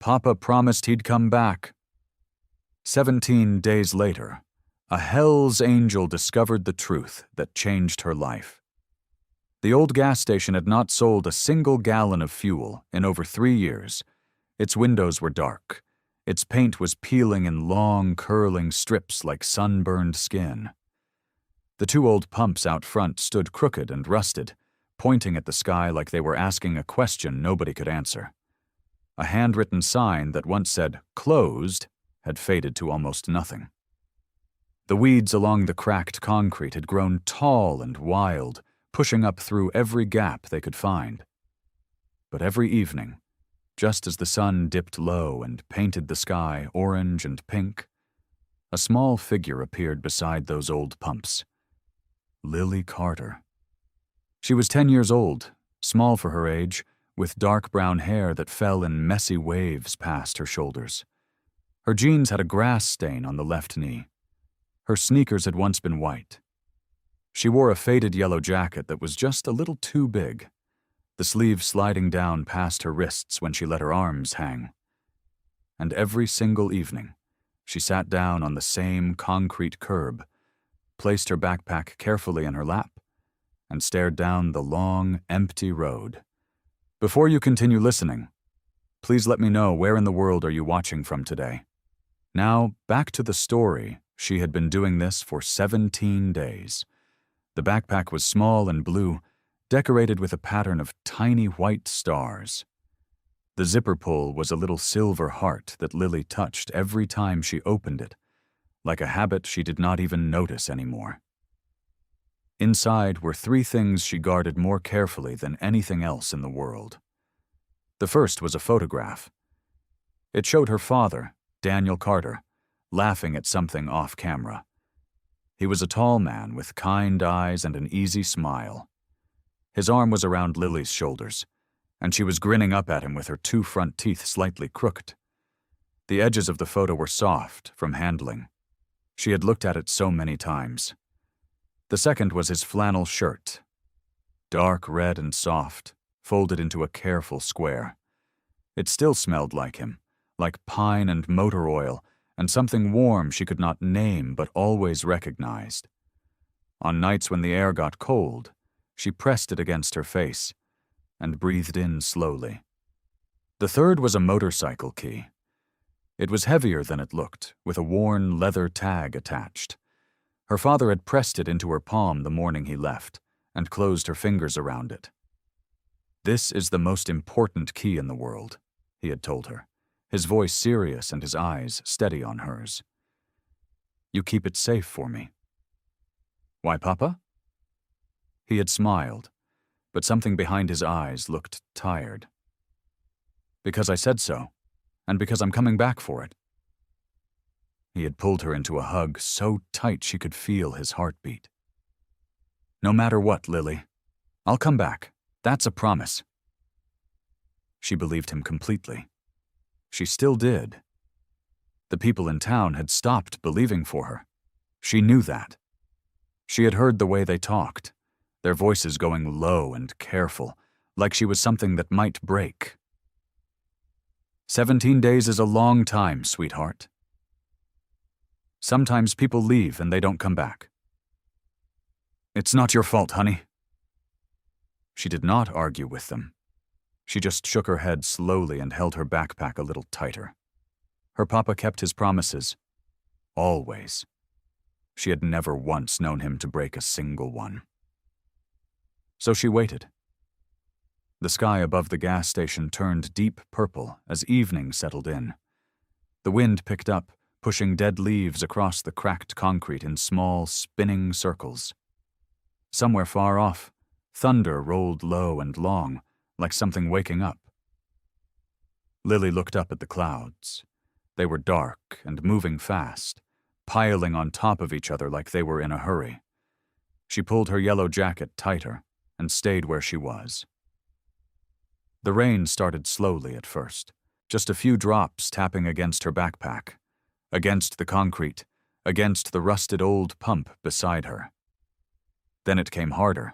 Papa promised he'd come back. 17 days later, a Hell's Angel discovered the truth that changed her life. The old gas station had not sold a single gallon of fuel in over 3 years. Its windows were dark. Its paint was peeling in long, curling strips like sunburned skin. The 2 old pumps out front stood crooked and rusted, pointing at the sky like they were asking a question nobody could answer. A handwritten sign that once said, "Closed," had faded to almost nothing. The weeds along the cracked concrete had grown tall and wild, pushing up through every gap they could find. But every evening, just as the sun dipped low and painted the sky orange and pink, a small figure appeared beside those old pumps. Lily Carter. She was 10 years old, small for her age, with dark brown hair that fell in messy waves past her shoulders. Her jeans had a grass stain on the left knee. Her sneakers had once been white. She wore a faded yellow jacket that was just a little too big, the sleeves sliding down past her wrists when she let her arms hang. And every single evening, she sat down on the same concrete curb, placed her backpack carefully in her lap, and stared down the long, empty road. Before you continue listening, please let me know where in the world are you watching from today. Now, back to the story. She had been doing this for 17 days. The backpack was small and blue, decorated with a pattern of tiny white stars. The zipper pull was a little silver heart that Lily touched every time she opened it, like a habit she did not even notice anymore. Inside were 3 things she guarded more carefully than anything else in the world. The first was a photograph. It showed her father, Daniel Carter, laughing at something off camera. He was a tall man with kind eyes and an easy smile. His arm was around Lily's shoulders, and she was grinning up at him with her 2 front teeth slightly crooked. The edges of the photo were soft from handling. She had looked at it so many times. The second was his flannel shirt, dark red and soft, folded into a careful square. It still smelled like him, like pine and motor oil, and something warm she could not name but always recognized. On nights when the air got cold, she pressed it against her face and breathed in slowly. The third was a motorcycle key. It was heavier than it looked, with a worn leather tag attached. Her father had pressed it into her palm the morning he left and closed her fingers around it. "This is the most important key in the world," he had told her, his voice serious and his eyes steady on hers. "You keep it safe for me." "Why, Papa?" He had smiled, but something behind his eyes looked tired. "Because I said so, and because I'm coming back for it." He had pulled her into a hug so tight she could feel his heartbeat. "No matter what, Lily, I'll come back. That's a promise." She believed him completely. She still did. The people in town had stopped believing for her. She knew that. She had heard the way they talked, their voices going low and careful, like she was something that might break. 17 days is a long time, sweetheart. Sometimes people leave and they don't come back. It's not your fault, honey. She did not argue with them. She just shook her head slowly and held her backpack a little tighter. Her papa kept his promises. Always. She had never once known him to break a single one. So she waited. The sky above the gas station turned deep purple as evening settled in. The wind picked up, pushing dead leaves across the cracked concrete in small, spinning circles. Somewhere far off, thunder rolled low and long, like something waking up. Lily looked up at the clouds. They were dark and moving fast, piling on top of each other like they were in a hurry. She pulled her yellow jacket tighter and stayed where she was. The rain started slowly at first, just a few drops tapping against her backpack, against the concrete, against the rusted old pump beside her. Then it came harder.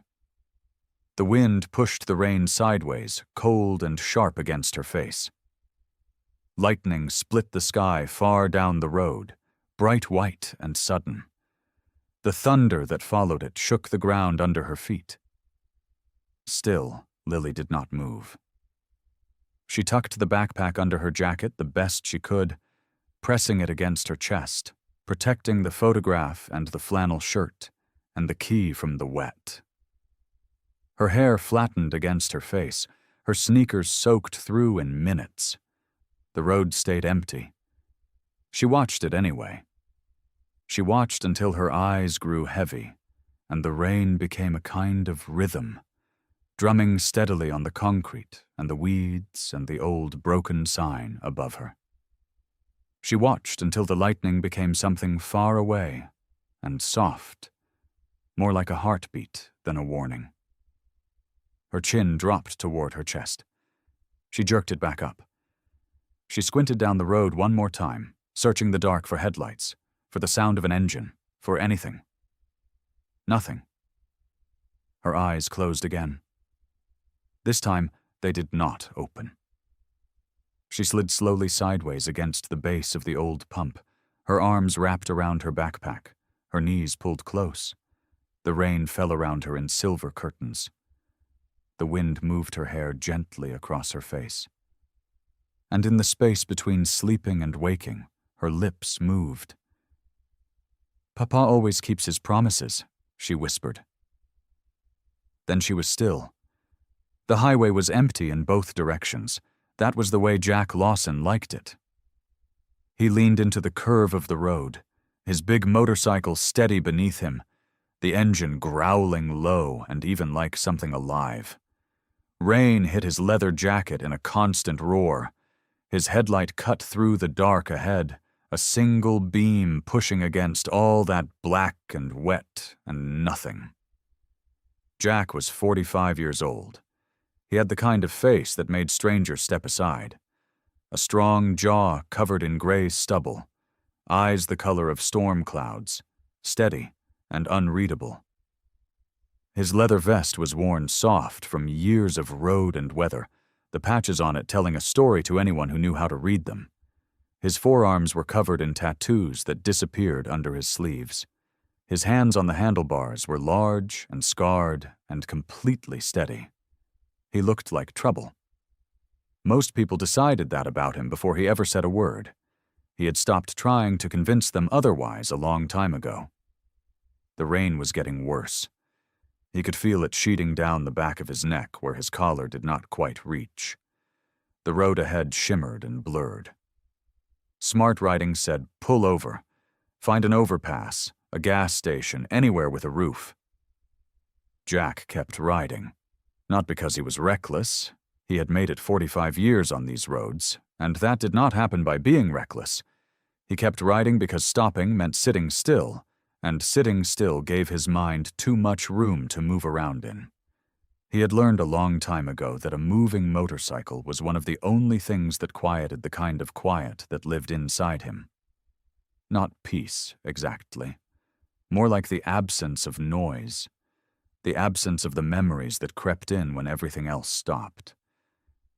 The wind pushed the rain sideways, cold and sharp against her face. Lightning split the sky far down the road, bright white and sudden. The thunder that followed it shook the ground under her feet. Still, Lily did not move. She tucked the backpack under her jacket the best she could, pressing it against her chest, protecting the photograph and the flannel shirt, and the key from the wet. Her hair flattened against her face, her sneakers soaked through in minutes. The road stayed empty. She watched it anyway. She watched until her eyes grew heavy, and the rain became a kind of rhythm, drumming steadily on the concrete and the weeds and the old broken sign above her. She watched until the lightning became something far away and soft, more like a heartbeat than a warning. Her chin dropped toward her chest. She jerked it back up. She squinted down the road one more time, searching the dark for headlights, for the sound of an engine, for anything. Nothing. Her eyes closed again. This time, they did not open. She slid slowly sideways against the base of the old pump, her arms wrapped around her backpack, her knees pulled close. The rain fell around her in silver curtains. The wind moved her hair gently across her face. And in the space between sleeping and waking, her lips moved. "Papa always keeps his promises," she whispered. Then she was still. The highway was empty in both directions. That was the way Jack Lawson liked it. He leaned into the curve of the road, his big motorcycle steady beneath him, the engine growling low and even like something alive. Rain hit his leather jacket in a constant roar. His headlight cut through the dark ahead, a single beam pushing against all that black and wet and nothing. Jack was 45 years old. He had the kind of face that made strangers step aside. A strong jaw covered in gray stubble, eyes the color of storm clouds, steady and unreadable. His leather vest was worn soft from years of road and weather, the patches on it telling a story to anyone who knew how to read them. His forearms were covered in tattoos that disappeared under his sleeves. His hands on the handlebars were large and scarred and completely steady. He looked like trouble. Most people decided that about him before he ever said a word. He had stopped trying to convince them otherwise a long time ago. The rain was getting worse. He could feel it sheeting down the back of his neck where his collar did not quite reach. The road ahead shimmered and blurred. Smart writing said, "Pull over. Find an overpass, a gas station, anywhere with a roof." Jack kept riding. Not because he was reckless. He had made it 45 years on these roads, and that did not happen by being reckless. He kept riding because stopping meant sitting still, and sitting still gave his mind too much room to move around in. He had learned a long time ago that a moving motorcycle was one of the only things that quieted the kind of quiet that lived inside him. Not peace, exactly. More like the absence of noise. The absence of the memories that crept in when everything else stopped.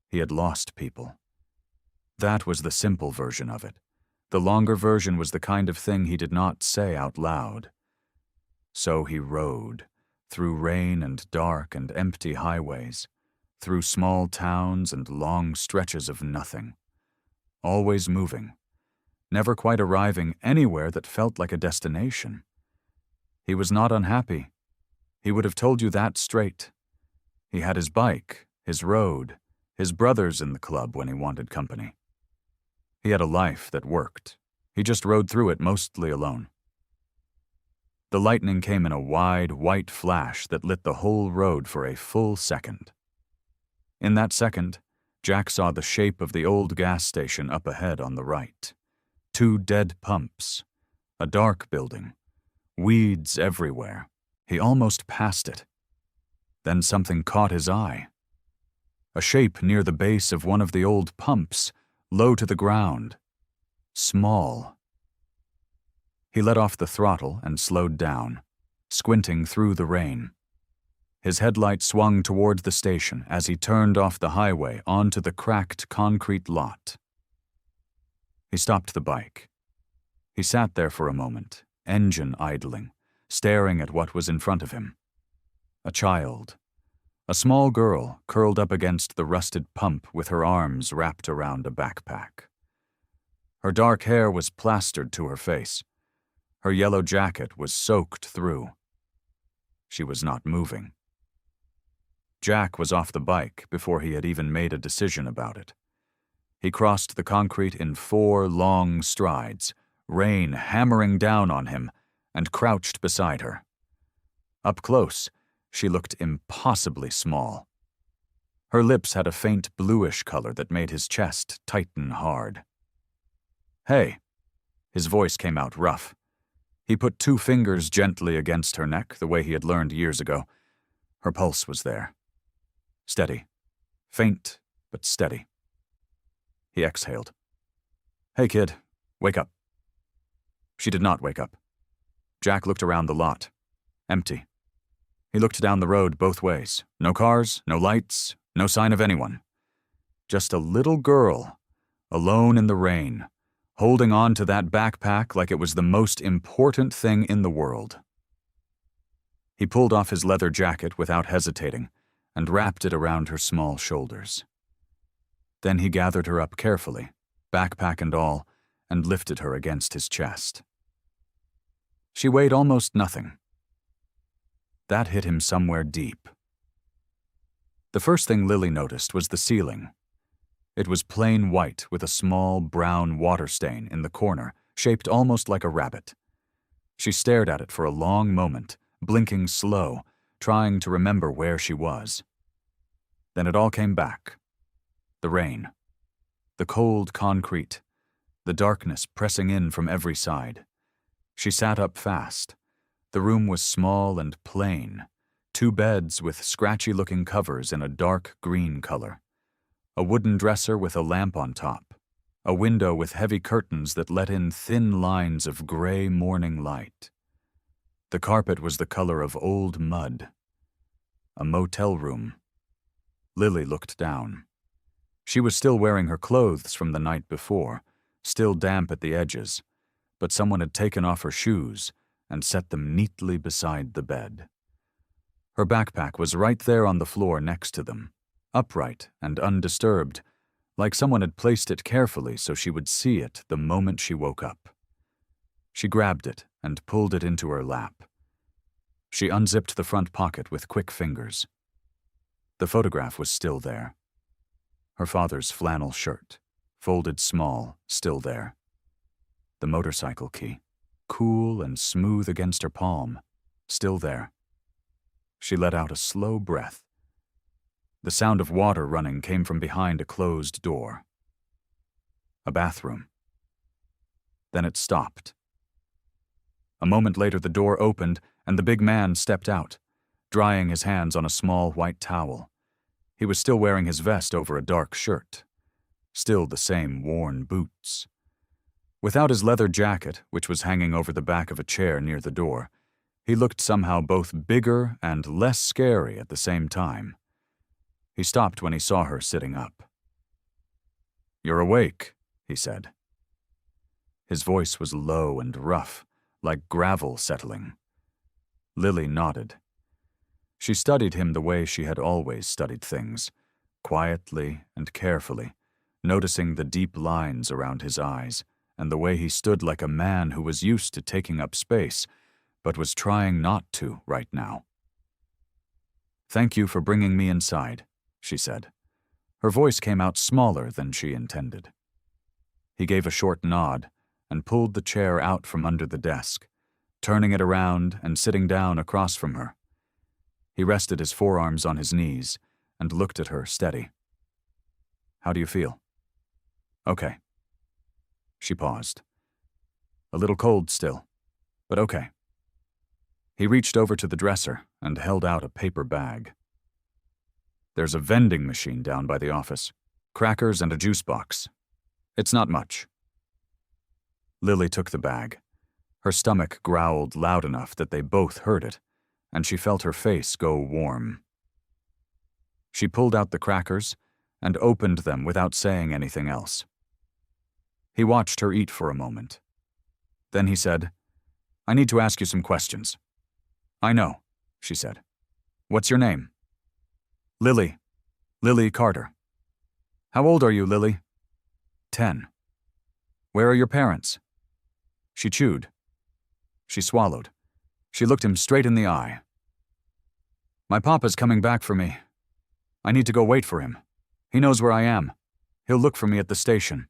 He had lost people. That was the simple version of it. The longer version was the kind of thing he did not say out loud. So he rode, through rain and dark and empty highways, through small towns and long stretches of nothing. Always moving, never quite arriving anywhere that felt like a destination. He was not unhappy. He would have told you that straight. He had his bike, his road, his brothers in the club when he wanted company. He had a life that worked. He just rode through it mostly alone. The lightning came in a wide, white flash that lit the whole road for a full second. In that second, Jack saw the shape of the old gas station up ahead on the right. 2 dead pumps, a dark building, weeds everywhere. He almost passed it. Then something caught his eye. A shape near the base of one of the old pumps, low to the ground. Small. He let off the throttle and slowed down, squinting through the rain. His headlight swung toward the station as he turned off the highway onto the cracked concrete lot. He stopped the bike. He sat there for a moment, engine idling, staring at what was in front of him. A child. A small girl curled up against the rusted pump with her arms wrapped around a backpack. Her dark hair was plastered to her face. Her yellow jacket was soaked through. She was not moving. Jack was off the bike before he had even made a decision about it. He crossed the concrete in 4 long strides, rain hammering down on him, and crouched beside her. Up close, she looked impossibly small. Her lips had a faint bluish color that made his chest tighten hard. "Hey," his voice came out rough. He put 2 fingers gently against her neck, the way he had learned years ago. Her pulse was there. Steady. Faint, but steady. He exhaled. "Hey, kid, wake up." She did not wake up. Jack looked around the lot. Empty. He looked down the road both ways. No cars, no lights, no sign of anyone. Just a little girl, alone in the rain, holding on to that backpack like it was the most important thing in the world. He pulled off his leather jacket without hesitating and wrapped it around her small shoulders. Then he gathered her up carefully, backpack and all, and lifted her against his chest. She weighed almost nothing. That hit him somewhere deep. The first thing Lily noticed was the ceiling. It was plain white with a small brown water stain in the corner, shaped almost like a rabbit. She stared at it for a long moment, blinking slow, trying to remember where she was. Then it all came back. The rain. The cold concrete. The darkness pressing in from every side. She sat up fast. The room was small and plain. 2 beds with scratchy-looking covers in a dark green color. A wooden dresser with a lamp on top. A window with heavy curtains that let in thin lines of gray morning light. The carpet was the color of old mud. A motel room. Lily looked down. She was still wearing her clothes from the night before, still damp at the edges, but someone had taken off her shoes and set them neatly beside the bed. Her backpack was right there on the floor next to them, upright and undisturbed, like someone had placed it carefully so she would see it the moment she woke up. She grabbed it and pulled it into her lap. She unzipped the front pocket with quick fingers. The photograph was still there. Her father's flannel shirt, folded small, still there. The motorcycle key, cool and smooth against her palm, still there. She let out a slow breath. The sound of water running came from behind a closed door. A bathroom. Then it stopped. A moment later the door opened and the big man stepped out, drying his hands on a small white towel. He was still wearing his vest over a dark shirt. Still the same worn boots. Without his leather jacket, which was hanging over the back of a chair near the door, he looked somehow both bigger and less scary at the same time. He stopped when he saw her sitting up. "You're awake," he said. His voice was low and rough, like gravel settling. Lily nodded. She studied him the way she had always studied things, quietly and carefully, noticing the deep lines around his eyes and the way he stood like a man who was used to taking up space, but was trying not to right now. "Thank you for bringing me inside," she said. Her voice came out smaller than she intended. He gave a short nod and pulled the chair out from under the desk, turning it around and sitting down across from her. He rested his forearms on his knees and looked at her steady. "How do you feel?" "Okay." She paused. "A little cold still, but okay." He reached over to the dresser and held out a paper bag. "There's a vending machine down by the office. Crackers and a juice box. It's not much." Lily took the bag. Her stomach growled loud enough that they both heard it, and she felt her face go warm. She pulled out the crackers and opened them without saying anything else. He watched her eat for a moment. Then he said, "I need to ask you some questions." "I know," she said. "What's your name?" "Lily. Lily Carter." "How old are you, Lily?" 10. "Where are your parents?" She chewed. She swallowed. She looked him straight in the eye. "My papa's coming back for me. I need to go wait for him. He knows where I am. He'll look for me at the station."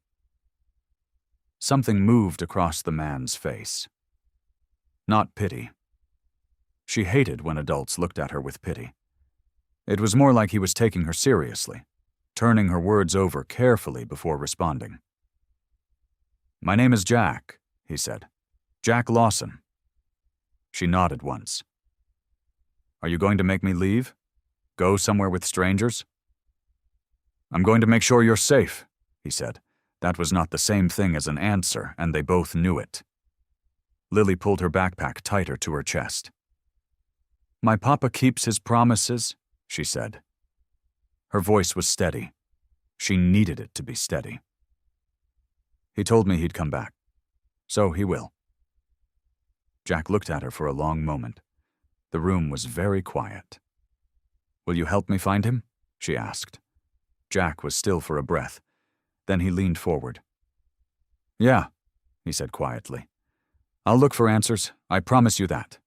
Something moved across the man's face. Not pity. She hated when adults looked at her with pity. It was more like he was taking her seriously, turning her words over carefully before responding. "My name is Jack," he said. "Jack Lawson." She nodded once. "Are you going to make me leave? Go somewhere with strangers?" "I'm going to make sure you're safe," he said. That was not the same thing as an answer, and they both knew it. Lily pulled her backpack tighter to her chest. "My papa keeps his promises," she said. Her voice was steady. She needed it to be steady. "He told me he'd come back. So he will." Jack looked at her for a long moment. The room was very quiet. "Will you help me find him?" she asked. Jack was still for a breath. Then he leaned forward. "Yeah," he said quietly. "I'll look for answers, I promise you that."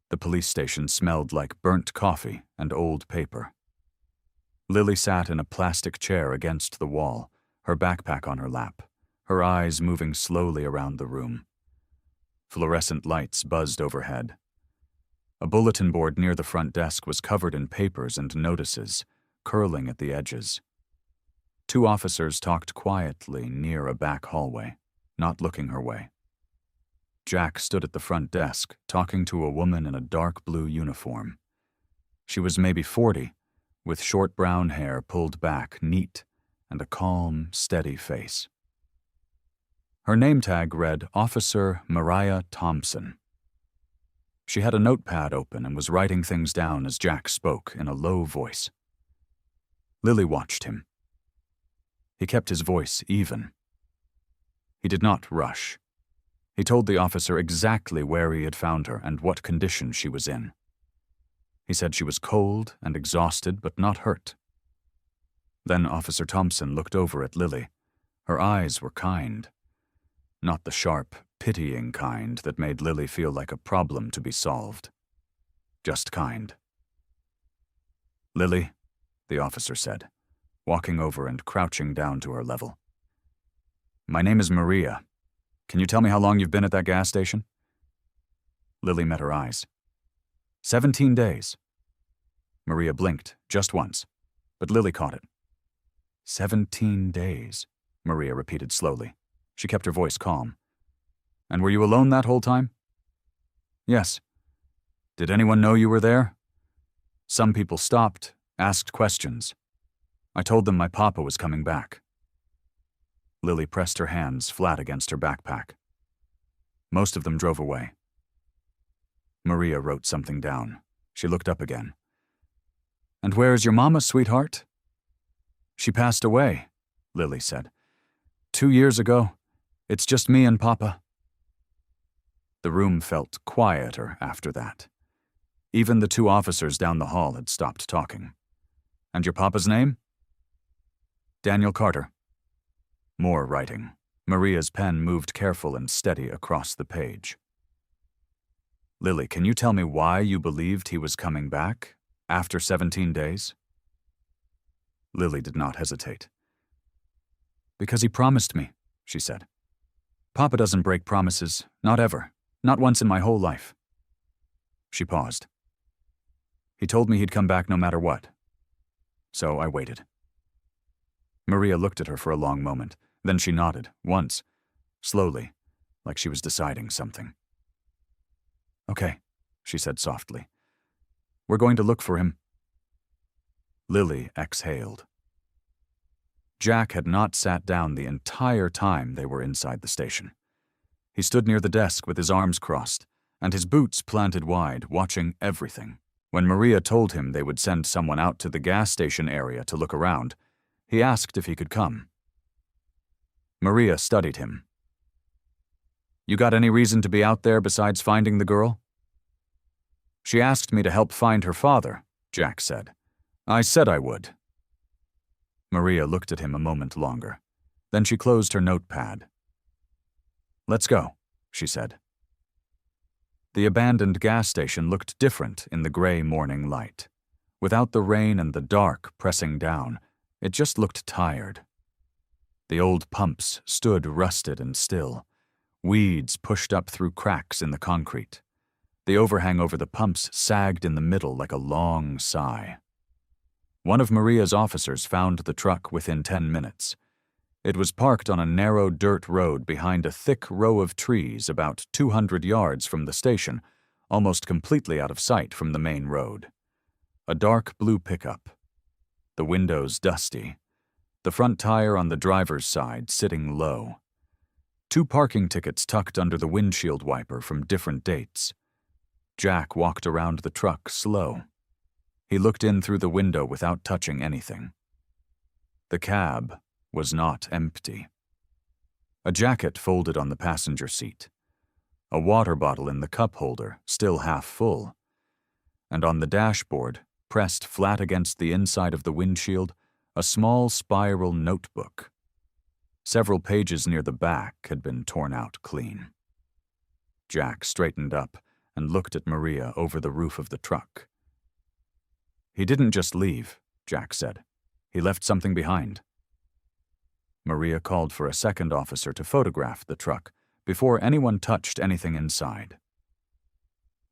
The police station smelled like burnt coffee and old paper. Lily sat in a plastic chair against the wall, her backpack on her lap, her eyes moving slowly around the room. Fluorescent lights buzzed overhead. A bulletin board near the front desk was covered in papers and notices, curling at the edges. 2 officers talked quietly near a back hallway, not looking her way. Jack stood at the front desk, talking to a woman in a dark blue uniform. She was maybe 40, with short brown hair pulled back neat and a calm, steady face. Her name tag read Officer Mariah Thompson. She had a notepad open and was writing things down as Jack spoke in a low voice. Lily watched him. He kept his voice even. He did not rush. He told the officer exactly where he had found her and what condition she was in. He said she was cold and exhausted but not hurt. Then Officer Thompson looked over at Lily. Her eyes were kind. Not the sharp, pitying kind that made Lily feel like a problem to be solved. Just kind. "Lily," the officer said, walking over and crouching down to her level. "My name is Maria. Can you tell me how long you've been at that gas station?" Lily met her eyes. 17 days. Maria blinked, just once, but Lily caught it. 17 days, Maria repeated slowly. She kept her voice calm. "And were you alone that whole time?" "Yes." "Did anyone know you were there?" "Some people stopped, asked questions. I told them my papa was coming back." Lily pressed her hands flat against her backpack. Most of them drove away. Maria wrote something down. She looked up again. "And where is your mama, sweetheart?" "She passed away," Lily said. 2 years ago. It's just me and Papa." The room felt quieter after that. Even the 2 officers down the hall had stopped talking. "And your papa's name?" "Daniel Carter." More writing. Maria's pen moved careful and steady across the page. "Lily, can you tell me why you believed he was coming back after 17 days? Lily did not hesitate. "Because he promised me," she said. "Papa doesn't break promises, not ever, not once in my whole life." She paused. "He told me he'd come back no matter what. So I waited." Maria looked at her for a long moment. Then she nodded, once, slowly, like she was deciding something. "Okay," she said softly. "We're going to look for him." Lily exhaled. Jack had not sat down the entire time they were inside the station. He stood near the desk with his arms crossed and his boots planted wide, watching everything. When Maria told him they would send someone out to the gas station area to look around, he asked if he could come. Maria studied him. "You got any reason to be out there besides finding the girl?" "She asked me to help find her father," Jack said. "I said I would." Maria looked at him a moment longer. Then she closed her notepad. "Let's go," she said. The abandoned gas station looked different in the gray morning light. Without the rain and the dark pressing down, it just looked tired. The old pumps stood rusted and still. Weeds pushed up through cracks in the concrete. The overhang over the pumps sagged in the middle like a long sigh. One of Maria's officers found the truck within 10 minutes. It was parked on a narrow dirt road behind a thick row of trees about 200 yards from the station, almost completely out of sight from the main road. A dark blue pickup. The windows dusty. The front tire on the driver's side sitting low. 2 parking tickets tucked under the windshield wiper from different dates. Jack walked around the truck slow. He looked in through the window without touching anything. The cab was not empty. A jacket folded on the passenger seat. A water bottle in the cup holder, still half full. And on the dashboard, pressed flat against the inside of the windshield, a small spiral notebook. Several pages near the back had been torn out clean. Jack straightened up and looked at Maria over the roof of the truck. "He didn't just leave," Jack said. "He left something behind." Maria called for a second officer to photograph the truck before anyone touched anything inside.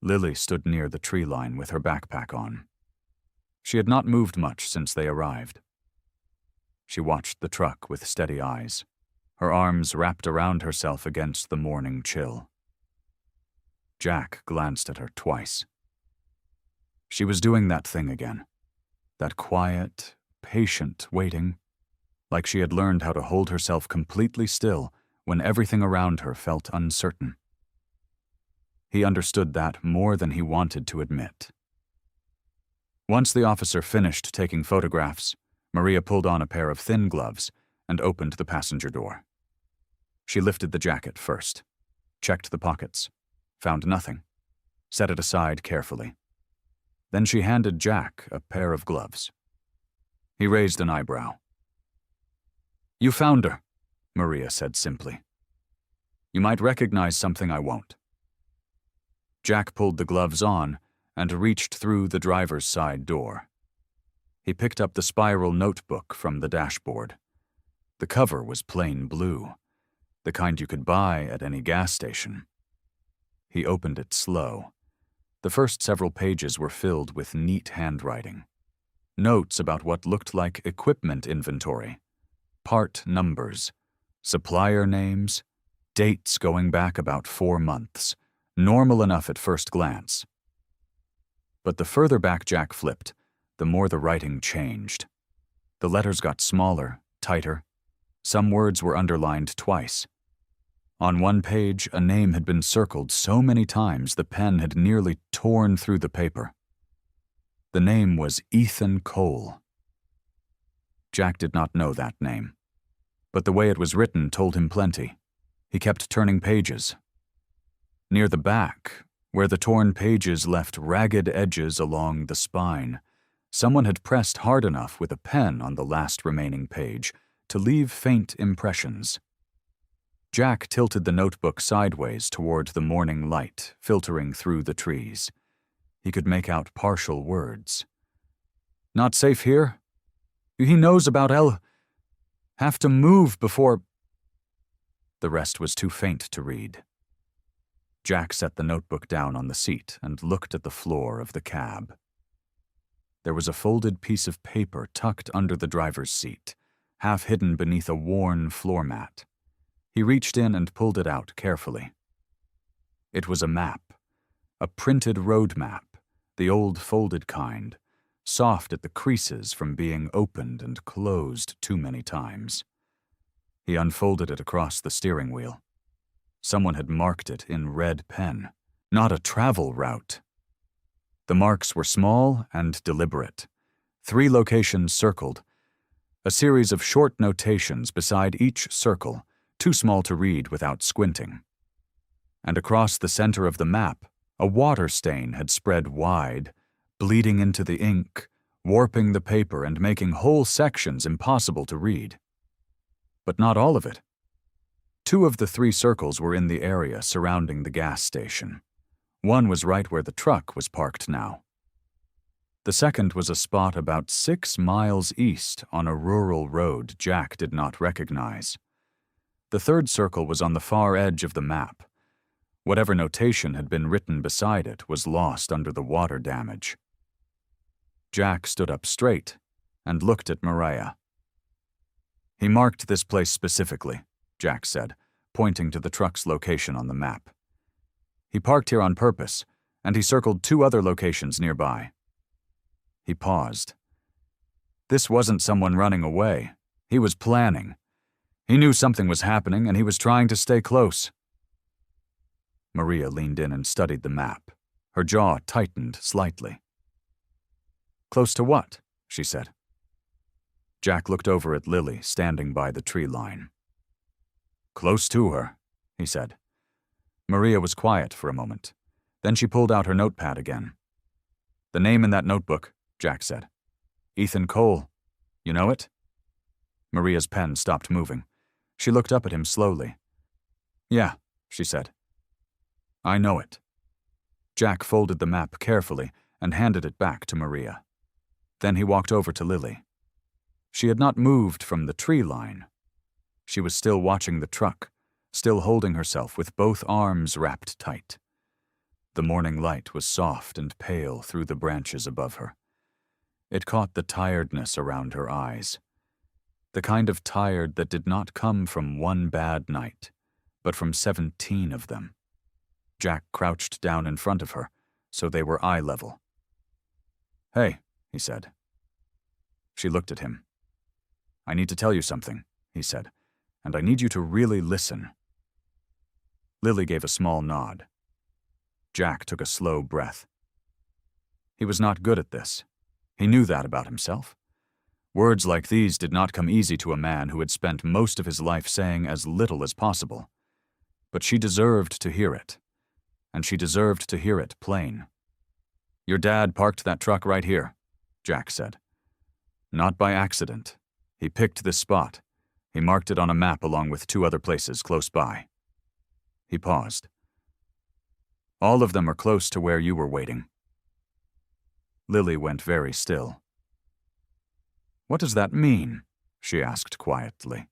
Lily stood near the tree line with her backpack on. She had not moved much since they arrived. She watched the truck with steady eyes, her arms wrapped around herself against the morning chill. Jack glanced at her twice. She was doing that thing again, that quiet, patient waiting, like she had learned how to hold herself completely still when everything around her felt uncertain. He understood that more than he wanted to admit. Once the officer finished taking photographs, Maria pulled on a pair of thin gloves and opened the passenger door. She lifted the jacket first, checked the pockets, found nothing, set it aside carefully. Then she handed Jack a pair of gloves. He raised an eyebrow. "You found her," Maria said simply. "You might recognize something I won't." Jack pulled the gloves on and reached through the driver's side door. He picked up the spiral notebook from the dashboard. The cover was plain blue, the kind you could buy at any gas station. He opened it slow. The first several pages were filled with neat handwriting. Notes about what looked like equipment inventory, part numbers, supplier names, dates going back about 4 months, normal enough at first glance. But the further back Jack flipped, the more the writing changed. The letters got smaller, tighter. Some words were underlined twice. On one page, a name had been circled so many times the pen had nearly torn through the paper. The name was Ethan Cole. Jack did not know that name, but the way it was written told him plenty. He kept turning pages. Near the back, where the torn pages left ragged edges along the spine, someone had pressed hard enough with a pen on the last remaining page to leave faint impressions. Jack tilted the notebook sideways toward the morning light filtering through the trees. He could make out partial words. "Not safe here? He knows about have to move before..." The rest was too faint to read. Jack set the notebook down on the seat and looked at the floor of the cab. There was a folded piece of paper tucked under the driver's seat, half hidden beneath a worn floor mat. He reached in and pulled it out carefully. It was a map, a printed road map, the old folded kind, soft at the creases from being opened and closed too many times. He unfolded it across the steering wheel. Someone had marked it in red pen, not a travel route. The marks were small and deliberate. 3 locations circled, a series of short notations beside each circle too small to read without squinting. And across the center of the map, a water stain had spread wide, bleeding into the ink, warping the paper and making whole sections impossible to read. But not all of it. 2 of the 3 circles were in the area surrounding the gas station. One was right where the truck was parked now. The second was a spot about 6 miles east on a rural road Jack did not recognize. The third circle was on the far edge of the map. Whatever notation had been written beside it was lost under the water damage. Jack stood up straight and looked at Mariah. "He marked this place specifically," Jack said, pointing to the truck's location on the map. "He parked here on purpose, and he circled 2 other locations nearby." He paused. This wasn't someone running away. He was planning. He knew something was happening, and he was trying to stay close. Maria leaned in and studied the map. Her jaw tightened slightly. "Close to what?" she said. Jack looked over at Lily, standing by the tree line. "Close to her," he said. Maria was quiet for a moment. Then she pulled out her notepad again. "The name in that notebook," Jack said. "Ethan Cole. You know it?" Maria's pen stopped moving. She looked up at him slowly. "Yeah," she said. "I know it." Jack folded the map carefully and handed it back to Maria. Then he walked over to Lily. She had not moved from the tree line. She was still watching the truck, still holding herself with both arms wrapped tight. The morning light was soft and pale through the branches above her. It caught the tiredness around her eyes. The kind of tired that did not come from one bad night, but from 17 of them. Jack crouched down in front of her, so they were eye level. "Hey," he said. She looked at him. "I need to tell you something," he said, "and I need you to really listen." Lily gave a small nod. Jack took a slow breath. He was not good at this. He knew that about himself. Words like these did not come easy to a man who had spent most of his life saying as little as possible. But she deserved to hear it. And she deserved to hear it plain. "Your dad parked that truck right here," Jack said. "Not by accident. He picked this spot. He marked it on a map along with 2 other places close by." He paused. "All of them are close to where you were waiting." Lily went very still. "What does that mean?" she asked quietly.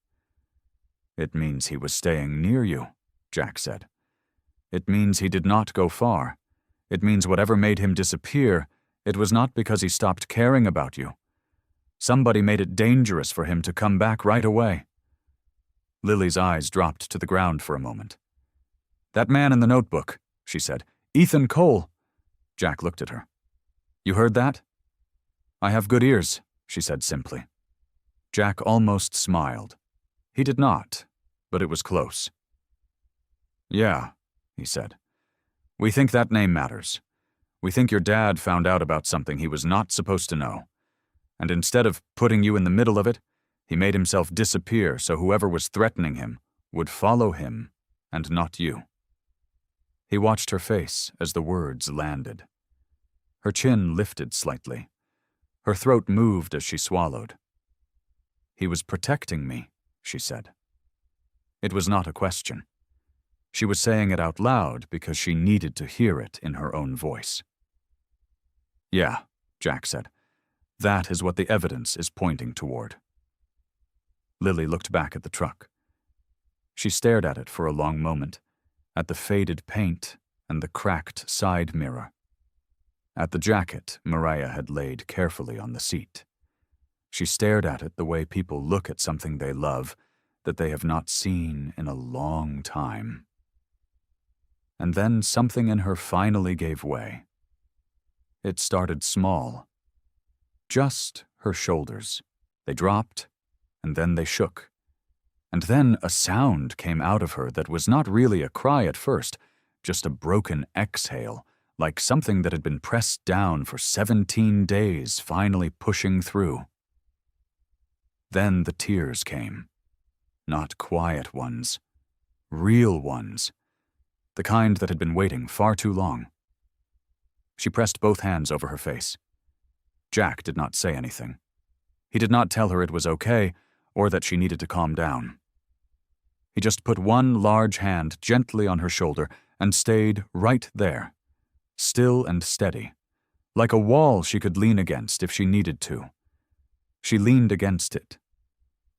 "It means he was staying near you," Jack said. "It means he did not go far. It means whatever made him disappear, it was not because he stopped caring about you. Somebody made it dangerous for him to come back right away." Lily's eyes dropped to the ground for a moment. "That man in the notebook," she said. "Ethan Cole." Jack looked at her. "You heard that?" "I have good ears," she said simply. Jack almost smiled. He did not, but it was close. "Yeah," he said. "We think that name matters. We think your dad found out about something he was not supposed to know. And instead of putting you in the middle of it, he made himself disappear so whoever was threatening him would follow him and not you." He watched her face as the words landed. Her chin lifted slightly. Her throat moved as she swallowed. "He was protecting me," she said. It was not a question. She was saying it out loud because she needed to hear it in her own voice. "Yeah," Jack said. "That is what the evidence is pointing toward." Lily looked back at the truck. She stared at it for a long moment, at the faded paint and the cracked side mirror, at the jacket Mariah had laid carefully on the seat. She stared at it the way people look at something they love that they have not seen in a long time. And then something in her finally gave way. It started small. Just her shoulders. They dropped, and then they shook. And then a sound came out of her that was not really a cry at first, just a broken exhale, like something that had been pressed down for 17 days finally pushing through. Then the tears came. Not quiet ones. Real ones. The kind that had been waiting far too long. She pressed both hands over her face. Jack did not say anything. He did not tell her it was okay, or that she needed to calm down. He just put one large hand gently on her shoulder and stayed right there, still and steady, like a wall she could lean against if she needed to. She leaned against it.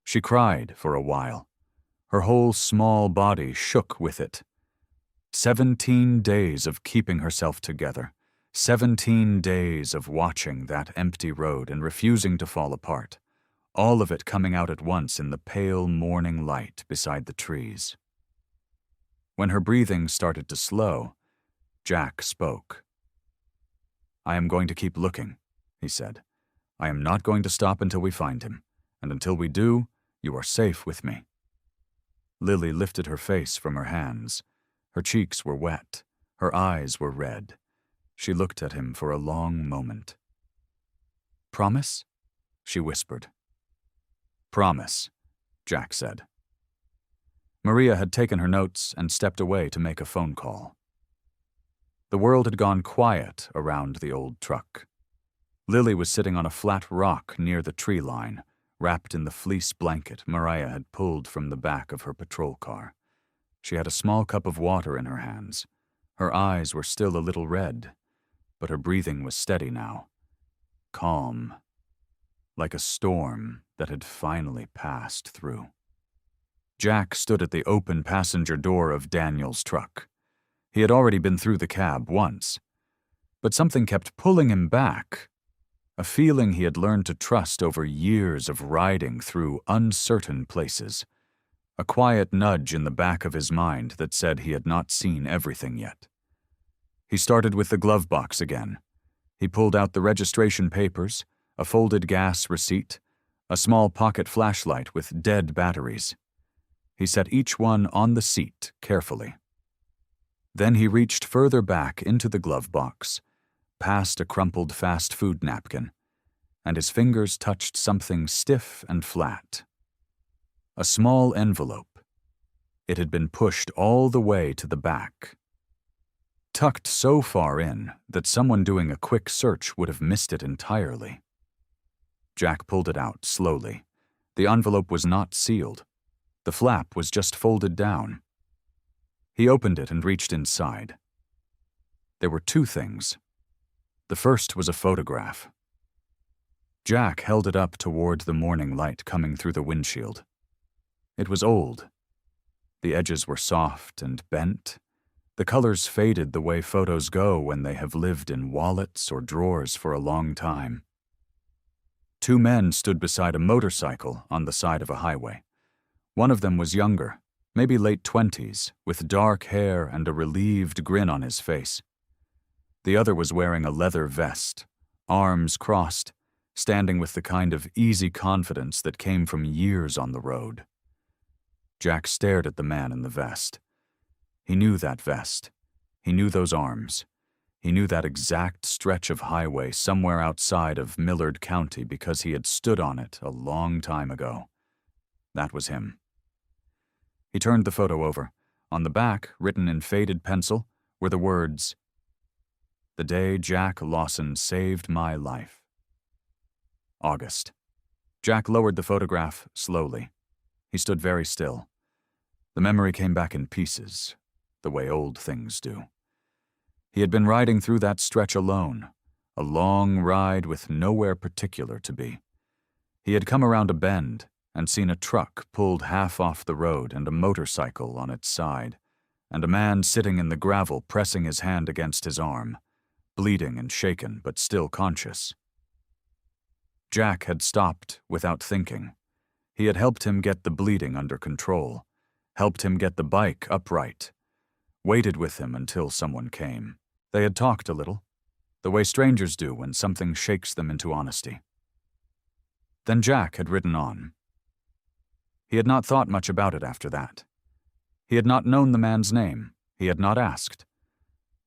She cried for a while. Her whole small body shook with it. 17 days of keeping herself together. 17 days of watching that empty road and refusing to fall apart. All of it coming out at once in the pale morning light beside the trees. When her breathing started to slow, Jack spoke. "I am going to keep looking," he said. "I am not going to stop until we find him, and until we do, you are safe with me." Lily lifted her face from her hands. Her cheeks were wet. Her eyes were red. She looked at him for a long moment. "Promise?" she whispered. "Promise," Jack said. Maria had taken her notes and stepped away to make a phone call. The world had gone quiet around the old truck. Lily was sitting on a flat rock near the tree line, wrapped in the fleece blanket Mariah had pulled from the back of her patrol car. She had a small cup of water in her hands. Her eyes were still a little red, but her breathing was steady now. Calm. Like a storm that had finally passed through. Jack stood at the open passenger door of Daniel's truck. He had already been through the cab once, but something kept pulling him back. A feeling he had learned to trust over years of riding through uncertain places. A quiet nudge in the back of his mind that said he had not seen everything yet. He started with the glove box again. He pulled out the registration papers, a folded gas receipt, a small pocket flashlight with dead batteries. He set each one on the seat carefully. Then he reached further back into the glove box, past a crumpled fast food napkin, and his fingers touched something stiff and flat. A small envelope. It had been pushed all the way to the back. Tucked so far in that someone doing a quick search would have missed it entirely. Jack pulled it out slowly. The envelope was not sealed. The flap was just folded down. He opened it and reached inside. There were two things. The first was a photograph. Jack held it up toward the morning light coming through the windshield. It was old. The edges were soft and bent. The colors faded the way photos go when they have lived in wallets or drawers for a long time. Two men stood beside a motorcycle on the side of a highway. One of them was younger, maybe late 20s, with dark hair and a relieved grin on his face. The other was wearing a leather vest, arms crossed, standing with the kind of easy confidence that came from years on the road. Jack stared at the man in the vest. He knew that vest. He knew those arms. He knew that exact stretch of highway somewhere outside of Millard County because he had stood on it a long time ago. That was him. He turned the photo over. On the back, written in faded pencil, were the words, "The day Jack Lawson saved my life." August. Jack lowered the photograph slowly. He stood very still. The memory came back in pieces, the way old things do. He had been riding through that stretch alone, a long ride with nowhere particular to be. He had come around a bend and seen a truck pulled half off the road and a motorcycle on its side, and a man sitting in the gravel pressing his hand against his arm, bleeding and shaken but still conscious. Jack had stopped without thinking. He had helped him get the bleeding under control, helped him get the bike upright, waited with him until someone came. They had talked a little, the way strangers do when something shakes them into honesty. Then Jack had ridden on. He had not thought much about it after that. He had not known the man's name. He had not asked.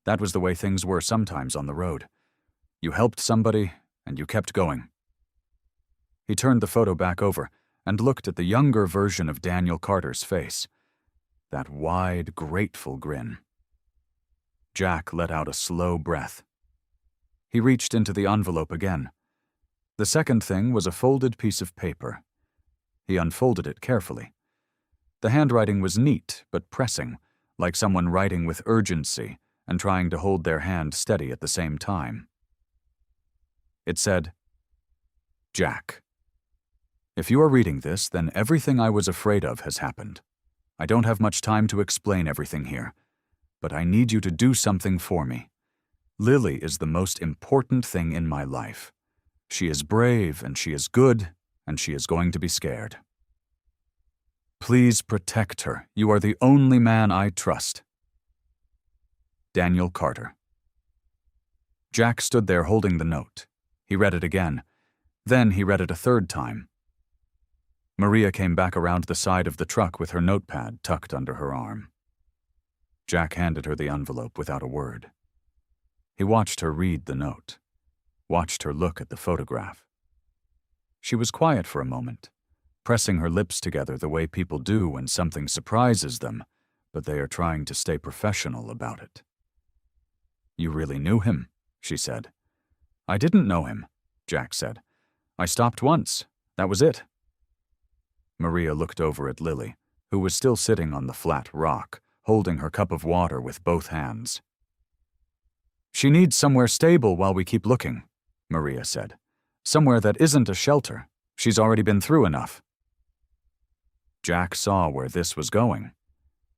That was the way things were sometimes on the road. You helped somebody, and you kept going. He turned the photo back over, and looked at the younger version of Daniel Carter's face. That wide, grateful grin. Jack let out a slow breath. He reached into the envelope again. The second thing was a folded piece of paper. He unfolded it carefully. The handwriting was neat but pressing, like someone writing with urgency and trying to hold their hand steady at the same time. It said, "Jack, if you are reading this, then everything I was afraid of has happened. I don't have much time to explain everything here, but I need you to do something for me. Lily is the most important thing in my life. She is brave, and she is good, and she is going to be scared. Please protect her. You are the only man I trust. Daniel Carter." Jack stood there holding the note. He read it again. Then he read it a third time. Maria came back around the side of the truck with her notepad tucked under her arm. Jack handed her the envelope without a word. He watched her read the note, watched her look at the photograph. She was quiet for a moment, pressing her lips together the way people do when something surprises them, but they are trying to stay professional about it. "You really knew him," she said. "I didn't know him," Jack said. "I stopped once. That was it." Maria looked over at Lily, who was still sitting on the flat rock, holding her cup of water with both hands. "She needs somewhere stable while we keep looking," Maria said. "Somewhere that isn't a shelter. She's already been through enough." Jack saw where this was going.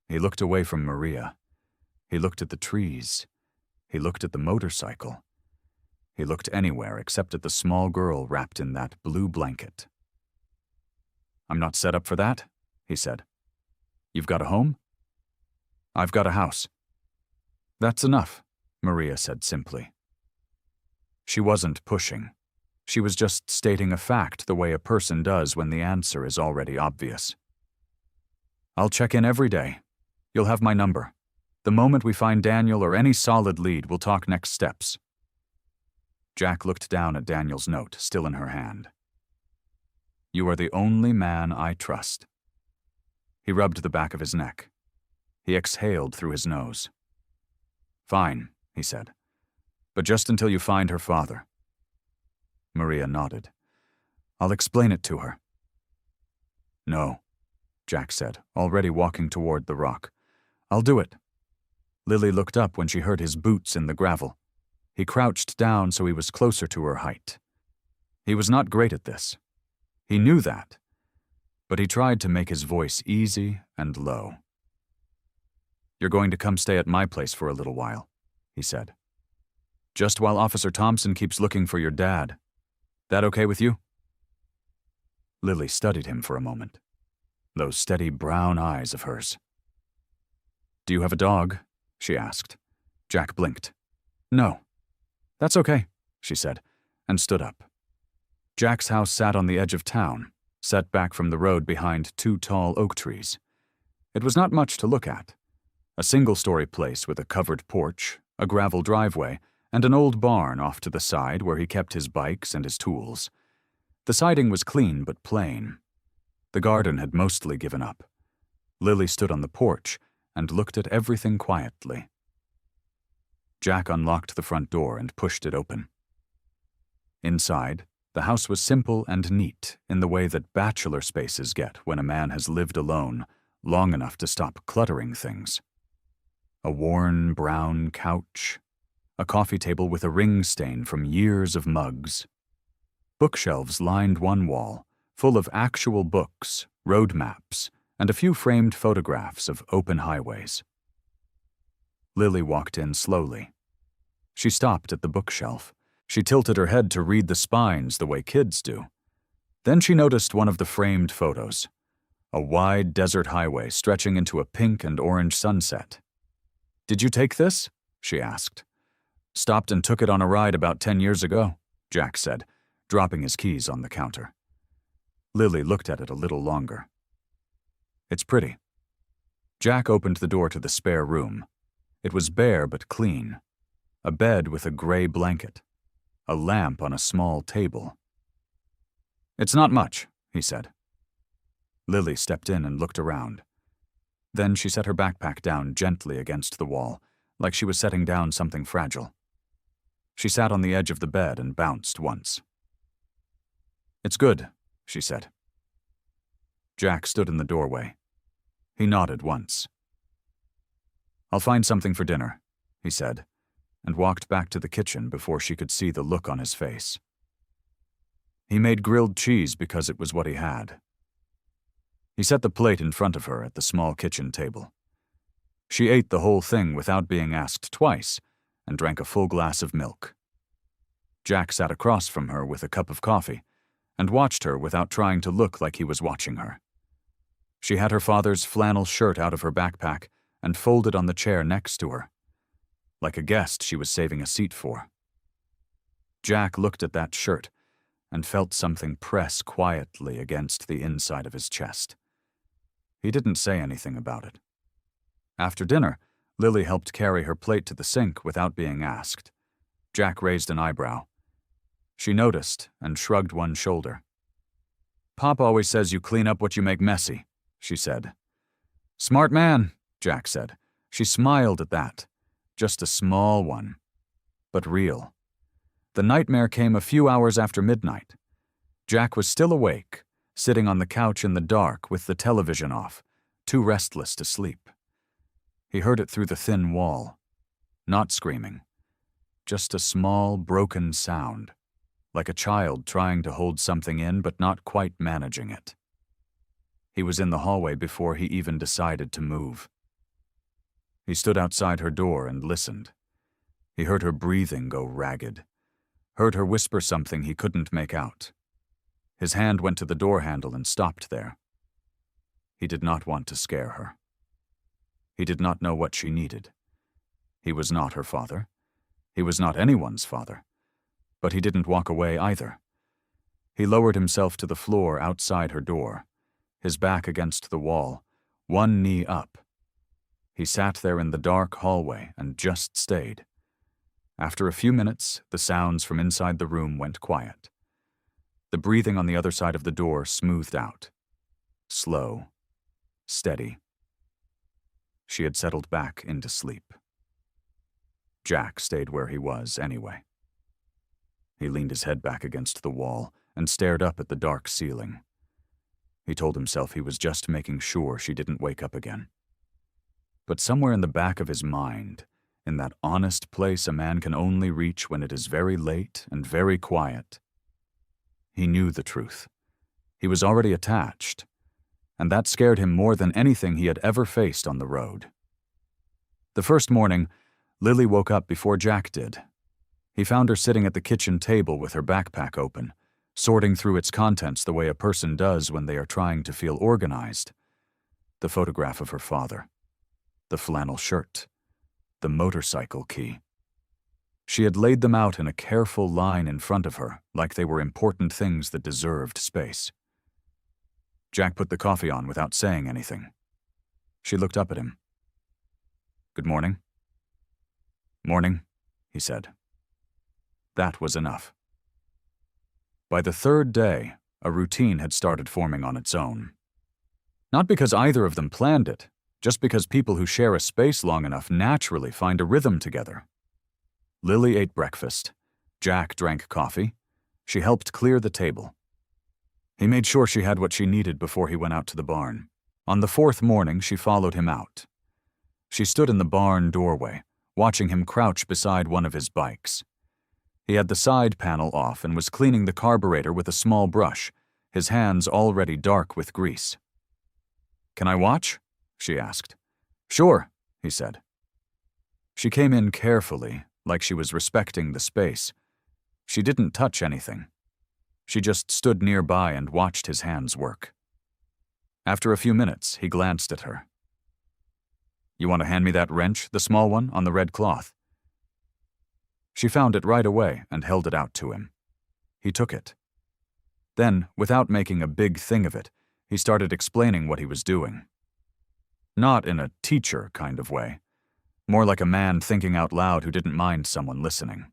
He looked away from Maria. He looked at the trees. He looked at the motorcycle. He looked anywhere except at the small girl wrapped in that blue blanket. "I'm not set up for that," he said. "You've got a home?" "I've got a house." "That's enough," Maria said simply. She wasn't pushing. She was just stating a fact the way a person does when the answer is already obvious. "I'll check in every day. You'll have my number. The moment we find Daniel or any solid lead, we'll talk next steps." Jack looked down at Daniel's note, still in her hand. "You are the only man I trust." He rubbed the back of his neck. He exhaled through his nose. "Fine," he said. "But just until you find her father." Maria nodded. "I'll explain it to her." "No," Jack said, already walking toward the rock. "I'll do it." Lily looked up when she heard his boots in the gravel. He crouched down so he was closer to her height. He was not great at this. He knew that, but he tried to make his voice easy and low. "You're going to come stay at my place for a little while," he said. "Just while Officer Thompson keeps looking for your dad. That okay with you?" Lily studied him for a moment. Those steady brown eyes of hers. "Do you have a dog?" she asked. Jack blinked. "No." "That's okay," she said, and stood up. Jack's house sat on the edge of town, set back from the road behind 2 tall oak trees. It was not much to look at. A single-story place with a covered porch, a gravel driveway, and an old barn off to the side where he kept his bikes and his tools. The siding was clean but plain. The garden had mostly given up. Lily stood on the porch and looked at everything quietly. Jack unlocked the front door and pushed it open. Inside, the house was simple and neat in the way that bachelor spaces get when a man has lived alone long enough to stop cluttering things. A worn brown couch, a coffee table with a ring stain from years of mugs. Bookshelves lined one wall, full of actual books, road maps, and a few framed photographs of open highways. Lily walked in slowly. She stopped at the bookshelf. She tilted her head to read the spines the way kids do. Then she noticed one of the framed photos, a wide desert highway stretching into a pink and orange sunset. "Did you take this?" she asked. "Stopped and took it on a ride about 10 years ago," Jack said, dropping his keys on the counter. Lily looked at it a little longer. "It's pretty." Jack opened the door to the spare room. It was bare but clean. A bed with a gray blanket. A lamp on a small table. "It's not much," he said. Lily stepped in and looked around. Then she set her backpack down gently against the wall, like she was setting down something fragile. She sat on the edge of the bed and bounced once. "It's good," she said. Jack stood in the doorway. He nodded once. "I'll find something for dinner," he said, and walked back to the kitchen before she could see the look on his face. He made grilled cheese because it was what he had. He set the plate in front of her at the small kitchen table. She ate the whole thing without being asked twice and drank a full glass of milk. Jack sat across from her with a cup of coffee and watched her without trying to look like he was watching her. She had her father's flannel shirt out of her backpack and folded on the chair next to her, like a guest she was saving a seat for. Jack looked at that shirt and felt something press quietly against the inside of his chest. He didn't say anything about it. After dinner, Lily helped carry her plate to the sink without being asked. Jack raised an eyebrow. She noticed and shrugged one shoulder. "Pop always says you clean up what you make messy," she said. "Smart man," Jack said. She smiled at that. Just a small one, but real. The nightmare came a few hours after midnight. Jack was still awake, sitting on the couch in the dark with the television off, too restless to sleep. He heard it through the thin wall. Not screaming. Just a small, broken sound, like a child trying to hold something in but not quite managing it. He was in the hallway before he even decided to move. He stood outside her door and listened. He heard her breathing go ragged, heard her whisper something he couldn't make out. His hand went to the door handle and stopped there. He did not want to scare her. He did not know what she needed. He was not her father. He was not anyone's father. But he didn't walk away either. He lowered himself to the floor outside her door, his back against the wall, one knee up. He sat there in the dark hallway and just stayed. After a few minutes, the sounds from inside the room went quiet. The breathing on the other side of the door smoothed out. Slow. Steady. She had settled back into sleep. Jack stayed where he was anyway. He leaned his head back against the wall and stared up at the dark ceiling. He told himself he was just making sure she didn't wake up again. But somewhere in the back of his mind, in that honest place a man can only reach when it is very late and very quiet, he knew the truth. He was already attached, and that scared him more than anything he had ever faced on the road. The first morning, Lily woke up before Jack did. He found her sitting at the kitchen table with her backpack open, sorting through its contents the way a person does when they are trying to feel organized. The photograph of her father, the flannel shirt, the motorcycle key. She had laid them out in a careful line in front of her, like they were important things that deserved space. Jack put the coffee on without saying anything. She looked up at him. "Good morning." "Morning," he said. That was enough. By the third day, a routine had started forming on its own. Not because either of them planned it, just because people who share a space long enough naturally find a rhythm together. Lily ate breakfast. Jack drank coffee. She helped clear the table. He made sure she had what she needed before he went out to the barn. On the fourth morning, she followed him out. She stood in the barn doorway, watching him crouch beside one of his bikes. He had the side panel off and was cleaning the carburetor with a small brush, his hands already dark with grease. "Can I watch?" she asked. "Sure," he said. She came in carefully, like she was respecting the space. She didn't touch anything. She just stood nearby and watched his hands work. After a few minutes, he glanced at her. "You want to hand me that wrench, the small one, on the red cloth?" She found it right away and held it out to him. He took it. Then, without making a big thing of it, he started explaining what he was doing. Not in a teacher kind of way. More like a man thinking out loud who didn't mind someone listening.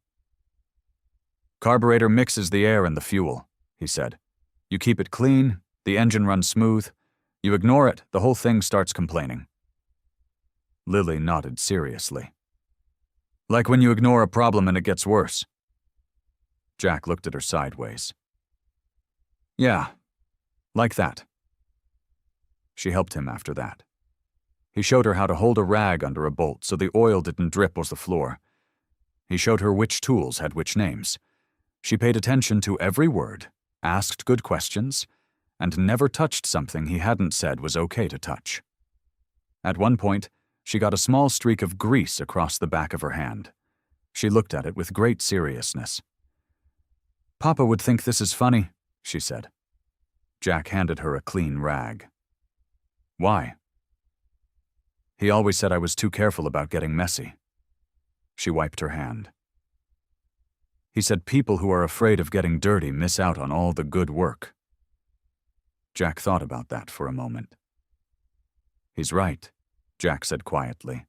"Carburetor mixes the air and the fuel," he said. "You keep it clean, the engine runs smooth, You ignore it, the whole thing starts complaining. Lily nodded seriously. Like when you ignore a problem and it gets worse. Jack looked at her sideways. Yeah, like that. She helped him after that. He showed her how to hold a rag under a bolt so the oil didn't drip on the floor. He showed her which tools had which names. She paid attention to every word, asked good questions, and never touched something he hadn't said was okay to touch. At one point, she got a small streak of grease across the back of her hand. She looked at it with great seriousness. Papa would think this is funny, she said. Jack handed her a clean rag. Why? He always said I was too careful about getting messy. She wiped her hand. He said people who are afraid of getting dirty miss out on all the good work. Jack thought about that for a moment. He's right, Jack said quietly.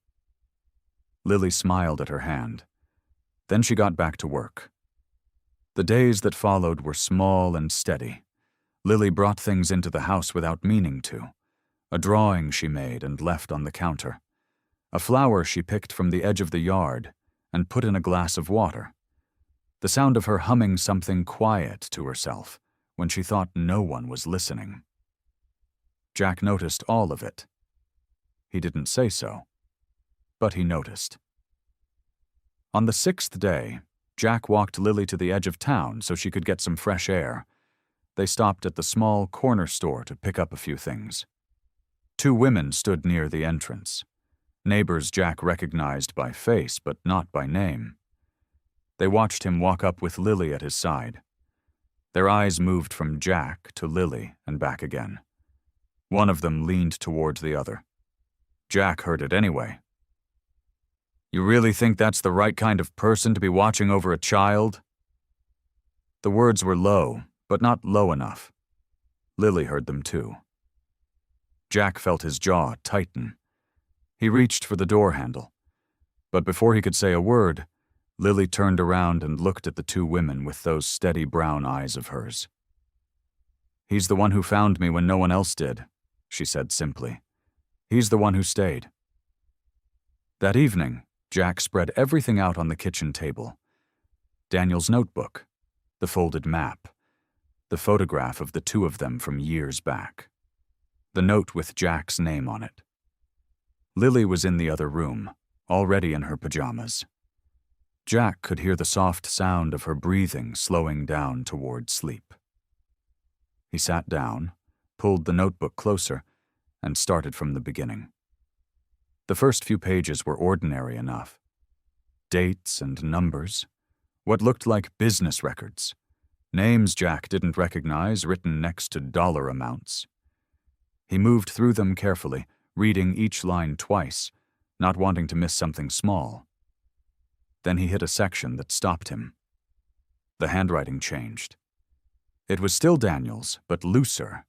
Lily smiled at her hand. Then she got back to work. The days that followed were small and steady. Lily brought things into the house without meaning to. A drawing she made and left on the counter. A flower she picked from the edge of the yard and put in a glass of water. The sound of her humming something quiet to herself when she thought no one was listening. Jack noticed all of it. He didn't say so, but he noticed. On the 6th day, Jack walked Lily to the edge of town so she could get some fresh air. They stopped at the small corner store to pick up a few things. 2 women stood near the entrance. Neighbors Jack recognized by face but not by name. They watched him walk up with Lily at his side. Their eyes moved from Jack to Lily and back again. One of them leaned towards the other. Jack heard it anyway. You really think that's the right kind of person to be watching over a child? The words were low, but not low enough. Lily heard them too. Jack felt his jaw tighten. He reached for the door handle. But before he could say a word, Lily turned around and looked at the 2 women with those steady brown eyes of hers. He's the one who found me when no one else did, she said simply. He's the one who stayed. That evening, Jack spread everything out on the kitchen table. Daniel's notebook, the folded map, the photograph of the 2 of them from years back, the note with Jack's name on it. Lily was in the other room, already in her pajamas. Jack could hear the soft sound of her breathing slowing down toward sleep. He sat down, pulled the notebook closer, and started from the beginning. The first few pages were ordinary enough. Dates and numbers, what looked like business records, names Jack didn't recognize written next to dollar amounts. He moved through them carefully, reading each line twice, not wanting to miss something small. Then he hit a section that stopped him. The handwriting changed. It was still Daniel's, but looser,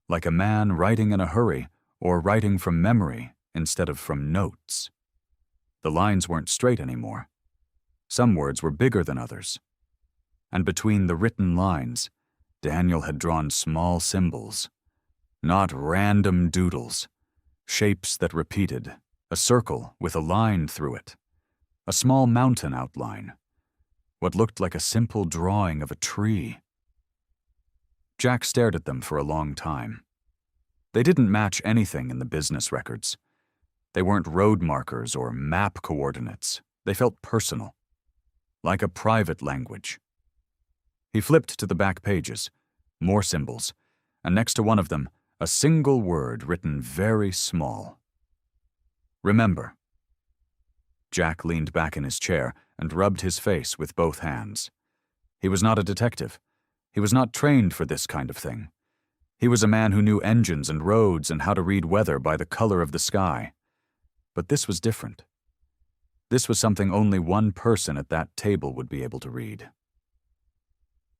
like a man writing in a hurry or writing from memory instead of from notes. The lines weren't straight anymore. Some words were bigger than others. And between the written lines, Daniel had drawn small symbols, not random doodles, shapes that repeated, a circle with a line through it, a small mountain outline, what looked like a simple drawing of a tree. Jack stared at them for a long time. They didn't match anything in the business records. They weren't road markers or map coordinates. They felt personal, like a private language. He flipped to the back pages, more symbols, and next to one of them, a single word written very small. Remember. Jack leaned back in his chair and rubbed his face with both hands. He was not a detective. He was not trained for this kind of thing. He was a man who knew engines and roads and how to read weather by the color of the sky. But this was different. This was something only one person at that table would be able to read.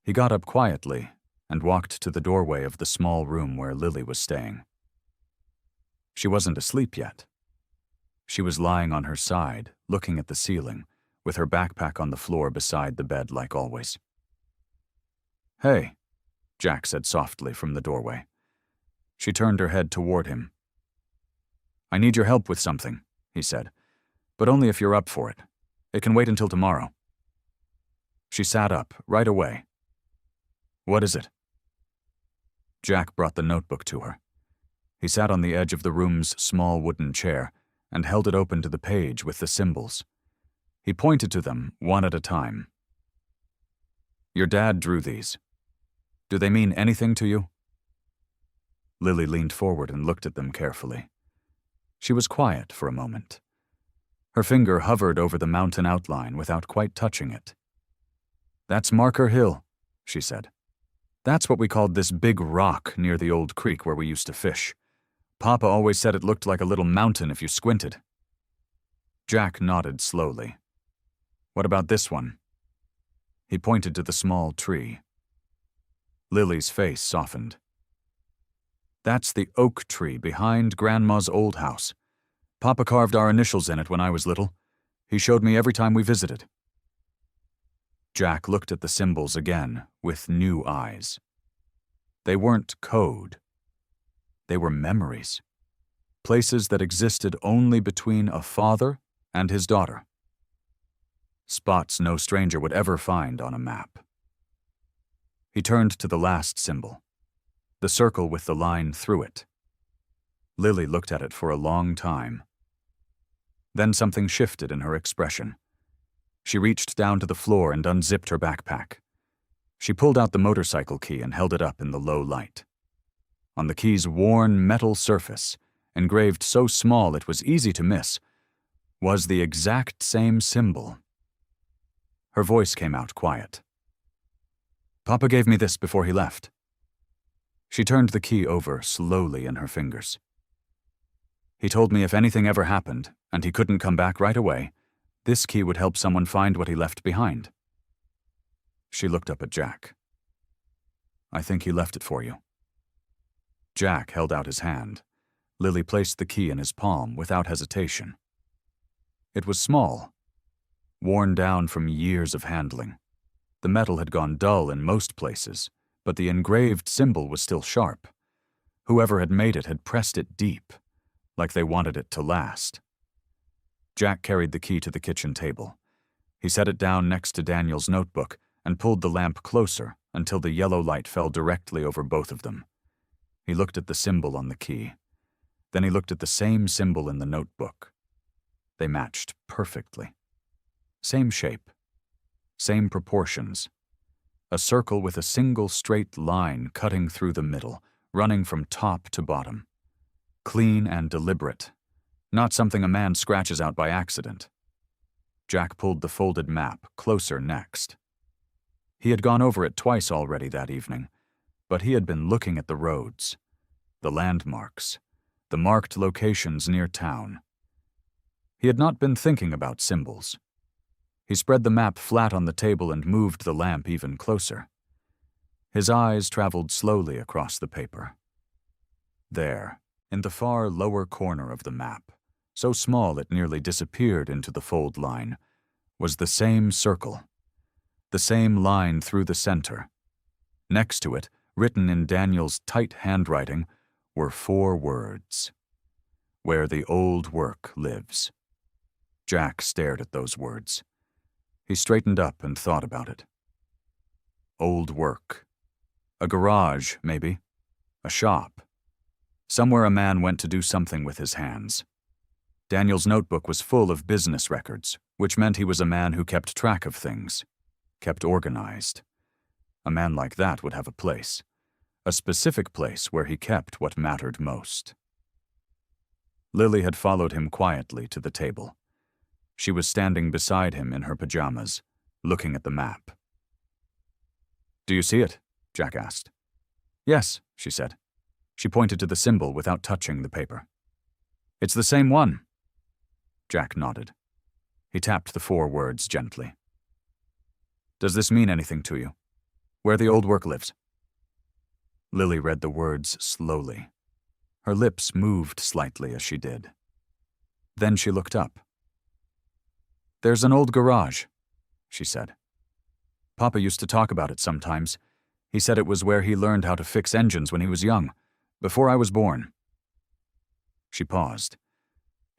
He got up quietly and walked to the doorway of the small room where Lily was staying. She wasn't asleep yet. She was lying on her side, looking at the ceiling, with her backpack on the floor beside the bed like always. "Hey," Jack said softly from the doorway. She turned her head toward him. "I need your help with something," he said, "but only if you're up for it. It can wait until tomorrow." She sat up right away. "What is it?" Jack brought the notebook to her. He sat on the edge of the room's small wooden chair and held it open to the page with the symbols. He pointed to them one at a time. "Your dad drew these. Do they mean anything to you?" Lily leaned forward and looked at them carefully. She was quiet for a moment. Her finger hovered over the mountain outline without quite touching it. "That's Marker Hill," she said. "That's what we called this big rock near the old creek where we used to fish. Papa always said it looked like a little mountain if you squinted." Jack nodded slowly. "What about this one?" He pointed to the small tree. Lily's face softened. "That's the oak tree behind Grandma's old house. Papa carved our initials in it when I was little. He showed me every time we visited." Jack looked at the symbols again with new eyes. They weren't code. They were memories. Places that existed only between a father and his daughter. Spots no stranger would ever find on a map. He turned to the last symbol, the circle with the line through it. Lily looked at it for a long time. Then something shifted in her expression. She reached down to the floor and unzipped her backpack. She pulled out the motorcycle key and held it up in the low light. On the key's worn metal surface, engraved so small it was easy to miss, was the exact same symbol. Her voice came out quiet. "Papa gave me this before he left." She turned the key over slowly in her fingers. "He told me if anything ever happened, and he couldn't come back right away, this key would help someone find what he left behind." She looked up at Jack. "I think he left it for you." Jack held out his hand. Lily placed the key in his palm without hesitation. It was small, worn down from years of handling. The metal had gone dull in most places, but the engraved symbol was still sharp. Whoever had made it had pressed it deep, like they wanted it to last. Jack carried the key to the kitchen table. He set it down next to Daniel's notebook and pulled the lamp closer until the yellow light fell directly over both of them. He looked at the symbol on the key. Then he looked at the same symbol in the notebook. They matched perfectly. Same shape. Same proportions. A circle with a single straight line cutting through the middle, running from top to bottom. Clean and deliberate. Not something a man scratches out by accident. Jack pulled the folded map closer next. He had gone over it twice already that evening, but he had been looking at the roads, the landmarks, the marked locations near town. He had not been thinking about symbols. He spread the map flat on the table and moved the lamp even closer. His eyes traveled slowly across the paper. There, in the far lower corner of the map, so small it nearly disappeared into the fold line, was the same circle, the same line through the center. Next to it, written in Daniel's tight handwriting, were 4 words. "Where the old work lives." Jack stared at those words. He straightened up and thought about it. Old work. A garage, maybe. A shop. Somewhere a man went to do something with his hands. Daniel's notebook was full of business records, which meant he was a man who kept track of things, kept organized. A man like that would have a place. A specific place where he kept what mattered most. Lily had followed him quietly to the table. She was standing beside him in her pajamas, looking at the map. "Do you see it?" Jack asked. "Yes," she said. She pointed to the symbol without touching the paper. "It's the same one." Jack nodded. He tapped the 4 words gently. "Does this mean anything to you? Where the old work lives?" Lily read the words slowly. Her lips moved slightly as she did. Then she looked up. "There's an old garage," she said. "Papa used to talk about it sometimes. He said it was where he learned how to fix engines when he was young, Before I was born." She paused.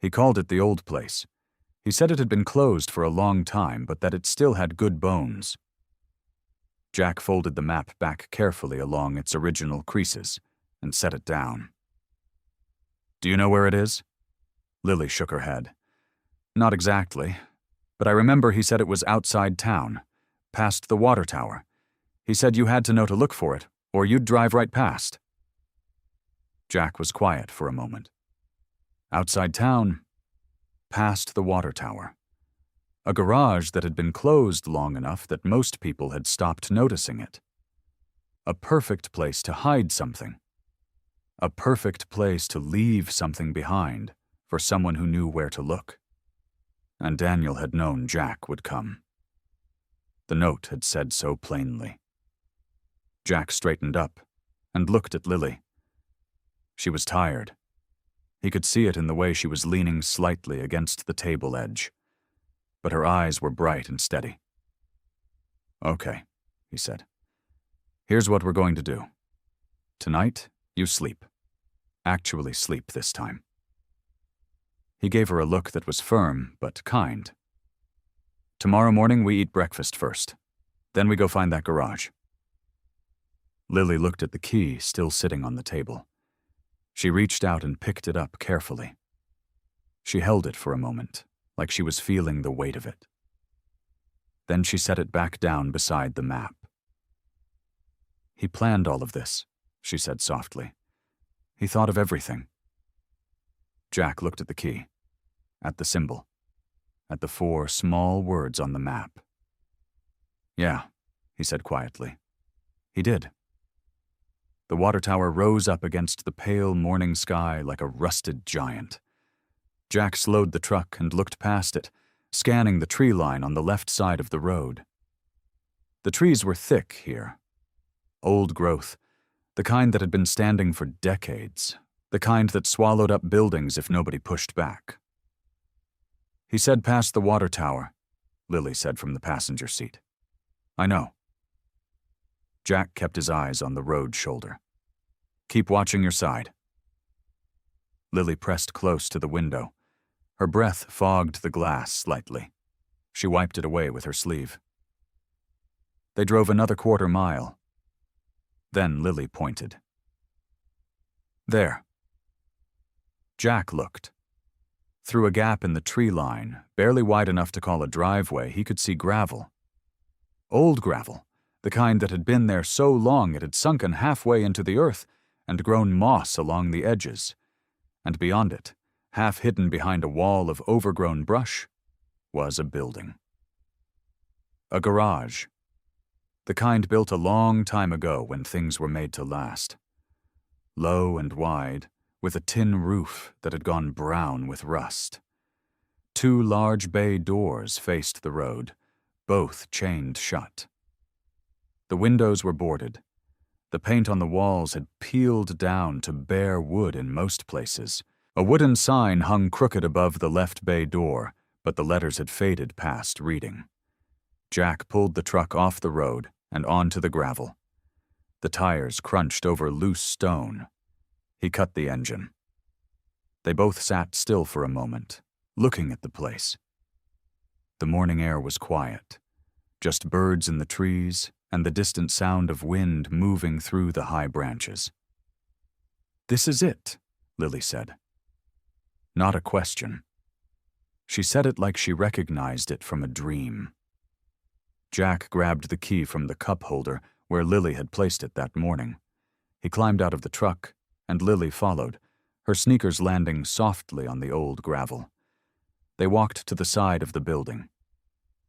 He called it the old place. He said it had been closed for a long time, but that it still had good bones. Jack folded the map back carefully along its original creases and set it down. "Do you know where it is?" Lily shook her head. "Not exactly, but I remember he said it was outside town, past the water tower. He said you had to know to look for it, or you'd drive right past." Jack was quiet for a moment. Outside town, past the water tower. A garage that had been closed long enough that most people had stopped noticing it. A perfect place to hide something. A perfect place to leave something behind for someone who knew where to look. And Daniel had known Jack would come. The note had said so plainly. Jack straightened up and looked at Lily. She was tired. He could see it in the way she was leaning slightly against the table edge. But her eyes were bright and steady. "Okay," he said. "Here's what we're going to do. Tonight, you sleep. Actually sleep this time." He gave her a look that was firm but kind. "Tomorrow morning we eat breakfast first. Then we go find that garage." Lily looked at the key still sitting on the table. She reached out and picked it up carefully. She held it for a moment, like she was feeling the weight of it. Then she set it back down beside the map. "He planned all of this," she said softly. "He thought of everything." Jack looked at the key, at the symbol, at the 4 small words on the map. "Yeah," he said quietly. "He did." The water tower rose up against the pale morning sky like a rusted giant. Jack slowed the truck and looked past it, scanning the tree line on the left side of the road. The trees were thick here. Old growth, the kind that had been standing for decades, the kind that swallowed up buildings if nobody pushed back. "He said past the water tower," Lily said from the passenger seat. "I know." Jack kept his eyes on the road shoulder. "Keep watching your side." Lily pressed close to the window. Her breath fogged the glass slightly. She wiped it away with her sleeve. They drove another 1/4 mile. Then Lily pointed. "There." Jack looked. Through a gap in the tree line, barely wide enough to call a driveway, he could see gravel. Old gravel, the kind that had been there so long it had sunken halfway into the earth and grown moss along the edges. And beyond it, half hidden behind a wall of overgrown brush, was a building. A garage. The kind built a long time ago when things were made to last. Low and wide, with a tin roof that had gone brown with rust. 2 large bay doors faced the road, both chained shut. The windows were boarded. The paint on the walls had peeled down to bare wood in most places. A wooden sign hung crooked above the left bay door, but the letters had faded past reading. Jack pulled the truck off the road and onto the gravel. The tires crunched over loose stone. He cut the engine. They both sat still for a moment, looking at the place. The morning air was quiet, just birds in the trees and the distant sound of wind moving through the high branches. "This is it," Lily said. Not a question. She said it like she recognized it from a dream. Jack grabbed the key from the cup holder where Lily had placed it that morning. He climbed out of the truck, and Lily followed, her sneakers landing softly on the old gravel. They walked to the side of the building.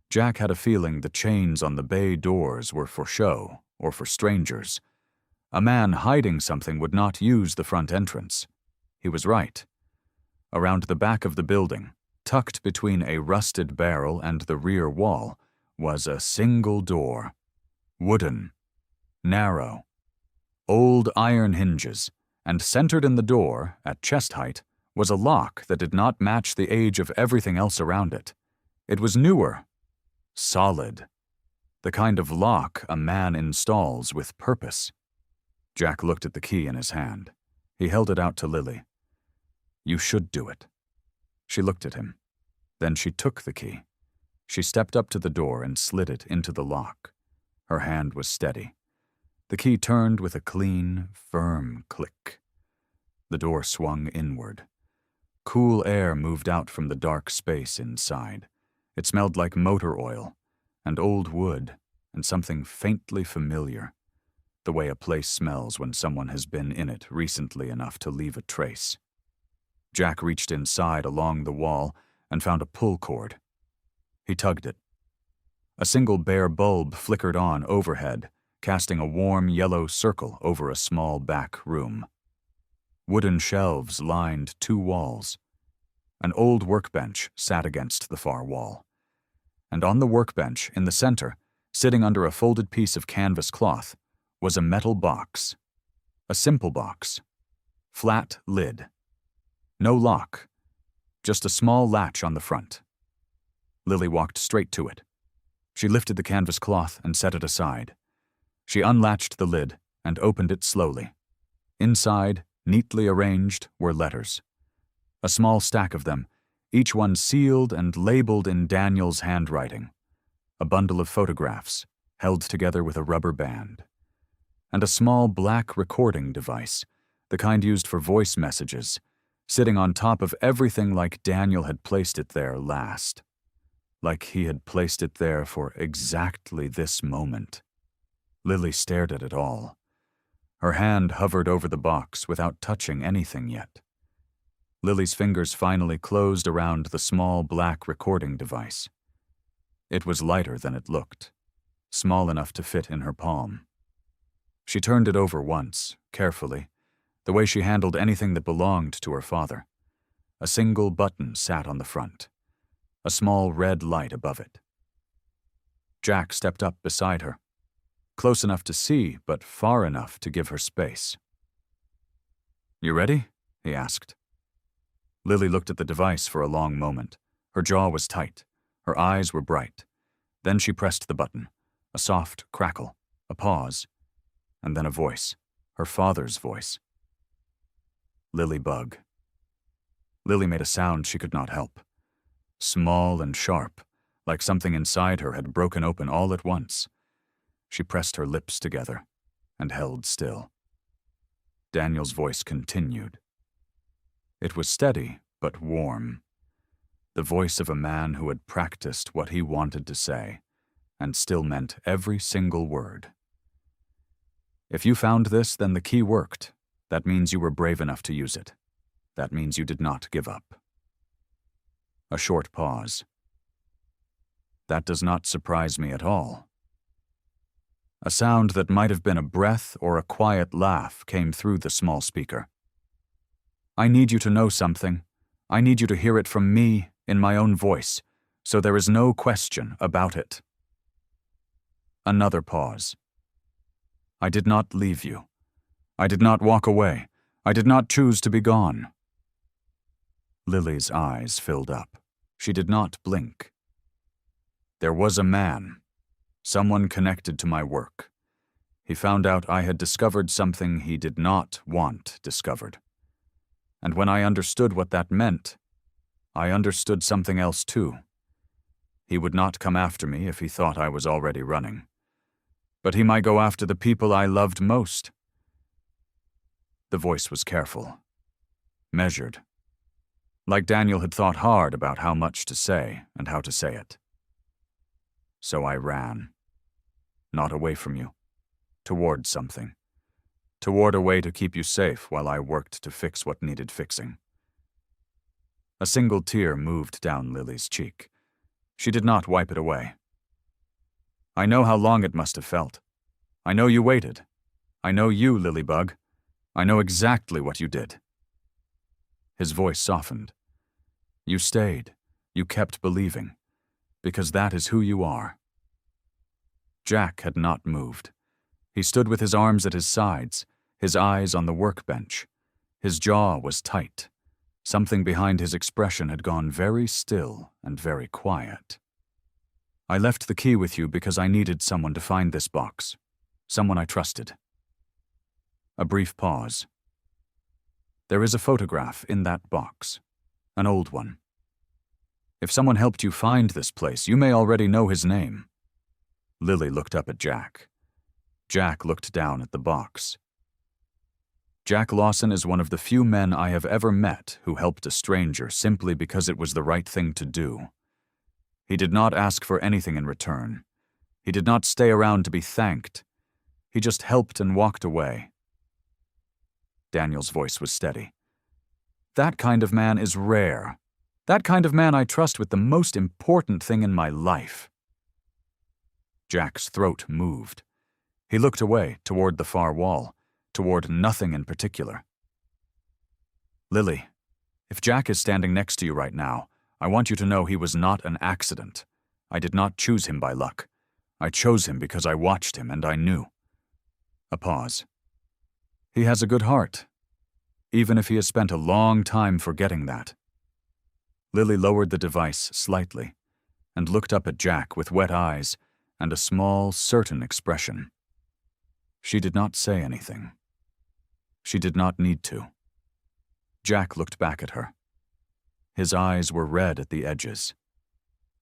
Jack had a feeling the chains on the bay doors were for show or for strangers. A man hiding something would not use the front entrance. He was right. Around the back of the building, tucked between a rusted barrel and the rear wall, was a single door. Wooden, narrow, old iron hinges, and centered in the door, at chest height, was a lock that did not match the age of everything else around it. It was newer. Solid. The kind of lock a man installs with purpose. Jack looked at the key in his hand. He held it out to Lily. "You should do it." She looked at him. Then she took the key. She stepped up to the door and slid it into the lock. Her hand was steady. The key turned with a clean, firm click. The door swung inward. Cool air moved out from the dark space inside. It smelled like motor oil, and old wood, and something faintly familiar, the way a place smells when someone has been in it recently enough to leave a trace. Jack reached inside along the wall and found a pull cord. He tugged it. A single bare bulb flickered on overhead, casting a warm yellow circle over a small back room. Wooden shelves lined 2 walls. An old workbench sat against the far wall. And on the workbench, in the center, sitting under a folded piece of canvas cloth, was a metal box. A simple box. Flat lid. No lock. Just a small latch on the front. Lily walked straight to it. She lifted the canvas cloth and set it aside. She unlatched the lid and opened it slowly. Inside, neatly arranged, were letters. A small stack of them, each one sealed and labeled in Daniel's handwriting. A bundle of photographs, held together with a rubber band. And a small black recording device, the kind used for voice messages, sitting on top of everything like Daniel had placed it there last. Like he had placed it there for exactly this moment. Lily stared at it all. Her hand hovered over the box without touching anything yet. Lily's fingers finally closed around the small black recording device. It was lighter than it looked, small enough to fit in her palm. She turned it over once, carefully, the way she handled anything that belonged to her father. A single button sat on the front, a small red light above it. Jack stepped up beside her, close enough to see, but far enough to give her space. "You ready?" he asked. Lily looked at the device for a long moment. Her jaw was tight. Her eyes were bright. Then she pressed the button. A soft crackle, a pause, and then a voice, her father's voice. "Lily Bug." Lily made a sound she could not help. Small and sharp, like something inside her had broken open all at once. She pressed her lips together and held still. Daniel's voice continued. It was steady, but warm. The voice of a man who had practiced what he wanted to say, and still meant every single word. "If you found this, then the key worked. That means you were brave enough to use it. That means you did not give up." A short pause. "That does not surprise me at all." A sound that might have been a breath or a quiet laugh came through the small speaker. "I need you to know something. I need you to hear it from me in my own voice, so there is no question about it." Another pause. "I did not leave you. I did not walk away. I did not choose to be gone." Lily's eyes filled up. She did not blink. "There was a man, someone connected to my work. He found out I had discovered something he did not want discovered. And when I understood what that meant, I understood something else too. He would not come after me if he thought I was already running. But he might go after the people I loved most." The voice was careful, measured, like Daniel had thought hard about how much to say and how to say it. "So I ran. Not away from you. Toward something. Toward a way to keep you safe while I worked to fix what needed fixing." A single tear moved down Lily's cheek. She did not wipe it away. "I know how long it must have felt. I know you waited. I know you, Lily Bug. I know exactly what you did." His voice softened. "You stayed. You kept believing. Because that is who you are." Jack had not moved. He stood with his arms at his sides, his eyes on the workbench. His jaw was tight. Something behind his expression had gone very still and very quiet. "I left the key with you because I needed someone to find this box. Someone I trusted." A brief pause. There is a photograph in that box, an old one. If someone helped you find this place, you may already know his name." Lily looked up at Jack. Jack looked down at the box. "Jack Lawson is one of the few men I have ever met who helped a stranger simply because it was the right thing to do. He did not ask for anything in return. He did not stay around to be thanked. He just helped and walked away." Daniel's voice was steady. "That kind of man is rare. That kind of man I trust with the most important thing in my life." Jack's throat moved. He looked away, toward the far wall, toward nothing in particular. "Lily, if Jack is standing next to you right now, I want you to know he was not an accident. I did not choose him by luck. I chose him because I watched him and I knew." A pause. "He has a good heart, even if he has spent a long time forgetting that." Lily lowered the device slightly and looked up at Jack with wet eyes and a small, certain expression. She did not say anything. She did not need to. Jack looked back at her. His eyes were red at the edges.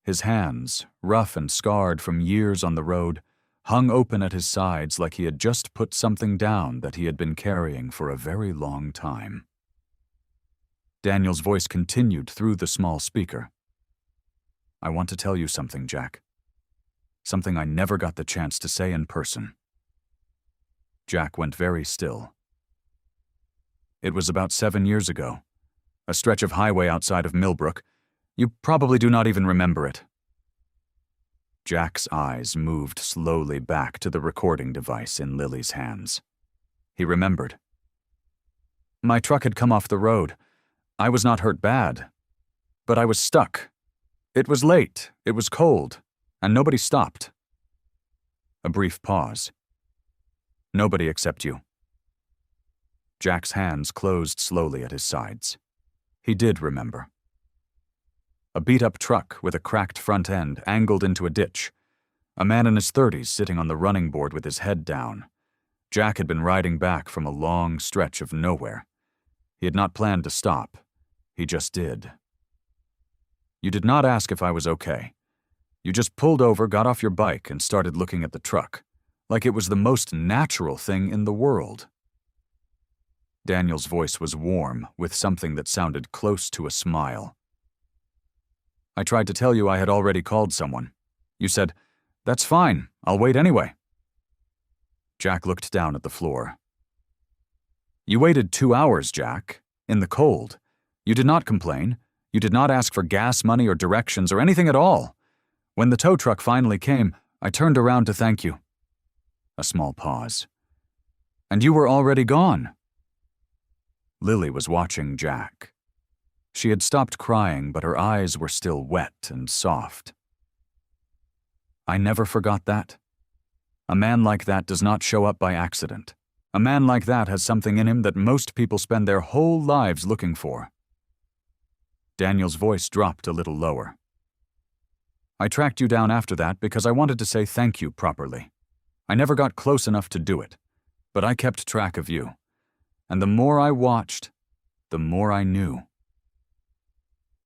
His hands, rough and scarred from years on the road, hung open at his sides like he had just put something down that he had been carrying for a very long time. Daniel's voice continued through the small speaker. "I want to tell you something, Jack. Something I never got the chance to say in person." Jack went very still. "It was about 7 years ago. A stretch of highway outside of Millbrook. You probably do not even remember it." Jack's eyes moved slowly back to the recording device in Lily's hands. He remembered. "My truck had come off the road. I was not hurt bad, but I was stuck. It was late, it was cold, and nobody stopped." A brief pause. "Nobody except you." Jack's hands closed slowly at his sides. He did remember. A beat-up truck with a cracked front end angled into a ditch. A man in his 30s sitting on the running board with his head down. Jack had been riding back from a long stretch of nowhere. He had not planned to stop. He just did. "You did not ask if I was okay. You just pulled over, got off your bike, and started looking at the truck, like it was the most natural thing in the world." Daniel's voice was warm, with something that sounded close to a smile. "I tried to tell you I had already called someone. You said, 'That's fine, I'll wait anyway.'" Jack looked down at the floor. "You waited 2 hours, Jack, in the cold. You did not complain. You did not ask for gas money or directions or anything at all. When the tow truck finally came, I turned around to thank you." A small pause. "And you were already gone." Lily was watching Jack. She had stopped crying, but her eyes were still wet and soft. "I never forgot that. A man like that does not show up by accident. A man like that has something in him that most people spend their whole lives looking for." Daniel's voice dropped a little lower. "I tracked you down after that because I wanted to say thank you properly. I never got close enough to do it, but I kept track of you. And the more I watched, the more I knew."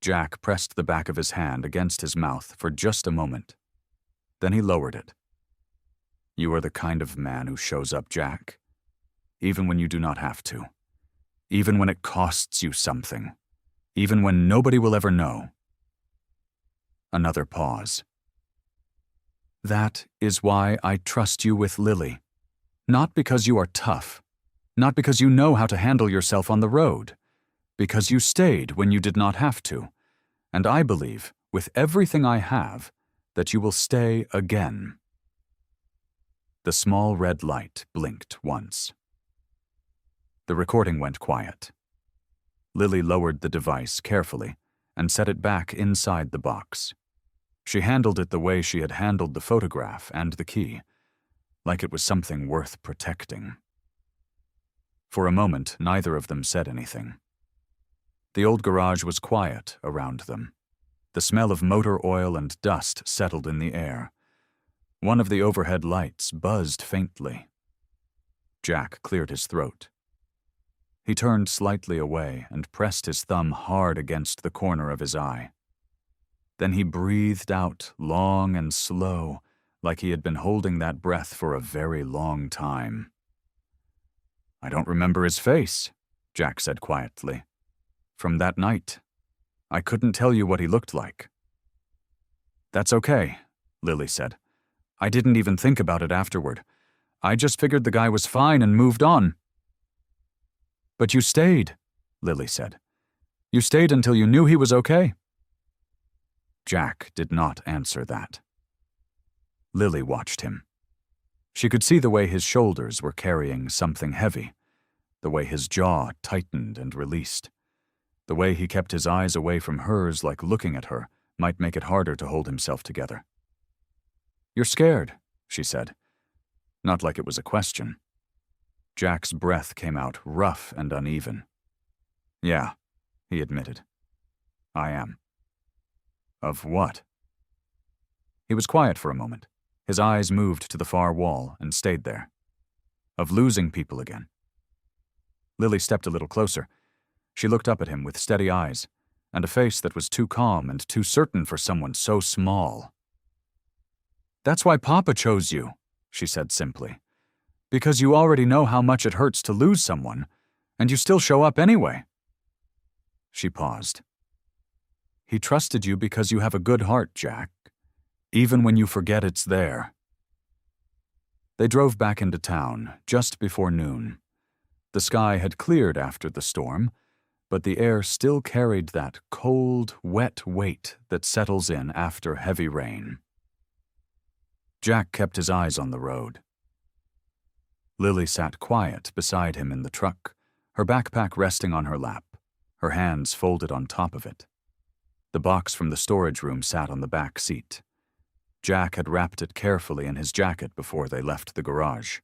Jack pressed the back of his hand against his mouth for just a moment. Then he lowered it. "You are the kind of man who shows up, Jack. Even when you do not have to. Even when it costs you something. Even when nobody will ever know." Another pause. "That is why I trust you with Lily. Not because you are tough. Not because you know how to handle yourself on the road. Because you stayed when you did not have to. And I believe, with everything I have, that you will stay again." The small red light blinked once. The recording went quiet. Lily lowered the device carefully and set it back inside the box. She handled it the way she had handled the photograph and the key, like it was something worth protecting. For a moment, neither of them said anything. The old garage was quiet around them. The smell of motor oil and dust settled in the air. One of the overhead lights buzzed faintly. Jack cleared his throat. He turned slightly away and pressed his thumb hard against the corner of his eye. Then he breathed out, long and slow, like he had been holding that breath for a very long time. "I don't remember his face," Jack said quietly. "From that night. I couldn't tell you what he looked like." "That's okay," Lily said. "I didn't even think about it afterward. I just figured the guy was fine and moved on." "But you stayed," Lily said. "You stayed until you knew he was okay." Jack did not answer that. Lily watched him. She could see the way his shoulders were carrying something heavy, the way his jaw tightened and released. The way he kept his eyes away from hers, like looking at her, might make it harder to hold himself together. "You're scared," she said. Not like it was a question. Jack's breath came out rough and uneven. "Yeah," he admitted. "I am." "Of what?" He was quiet for a moment. His eyes moved to the far wall and stayed there. "Of losing people again." Lily stepped a little closer. She looked up at him with steady eyes, and a face that was too calm and too certain for someone so small. "That's why Papa chose you," she said simply. "Because you already know how much it hurts to lose someone, and you still show up anyway." She paused. "He trusted you because you have a good heart, Jack, even when you forget it's there." They drove back into town just before noon. The sky had cleared after the storm, but the air still carried that cold, wet weight that settles in after heavy rain. Jack kept his eyes on the road. Lily sat quiet beside him in the truck, her backpack resting on her lap, her hands folded on top of it. The box from the storage room sat on the back seat. Jack had wrapped it carefully in his jacket before they left the garage.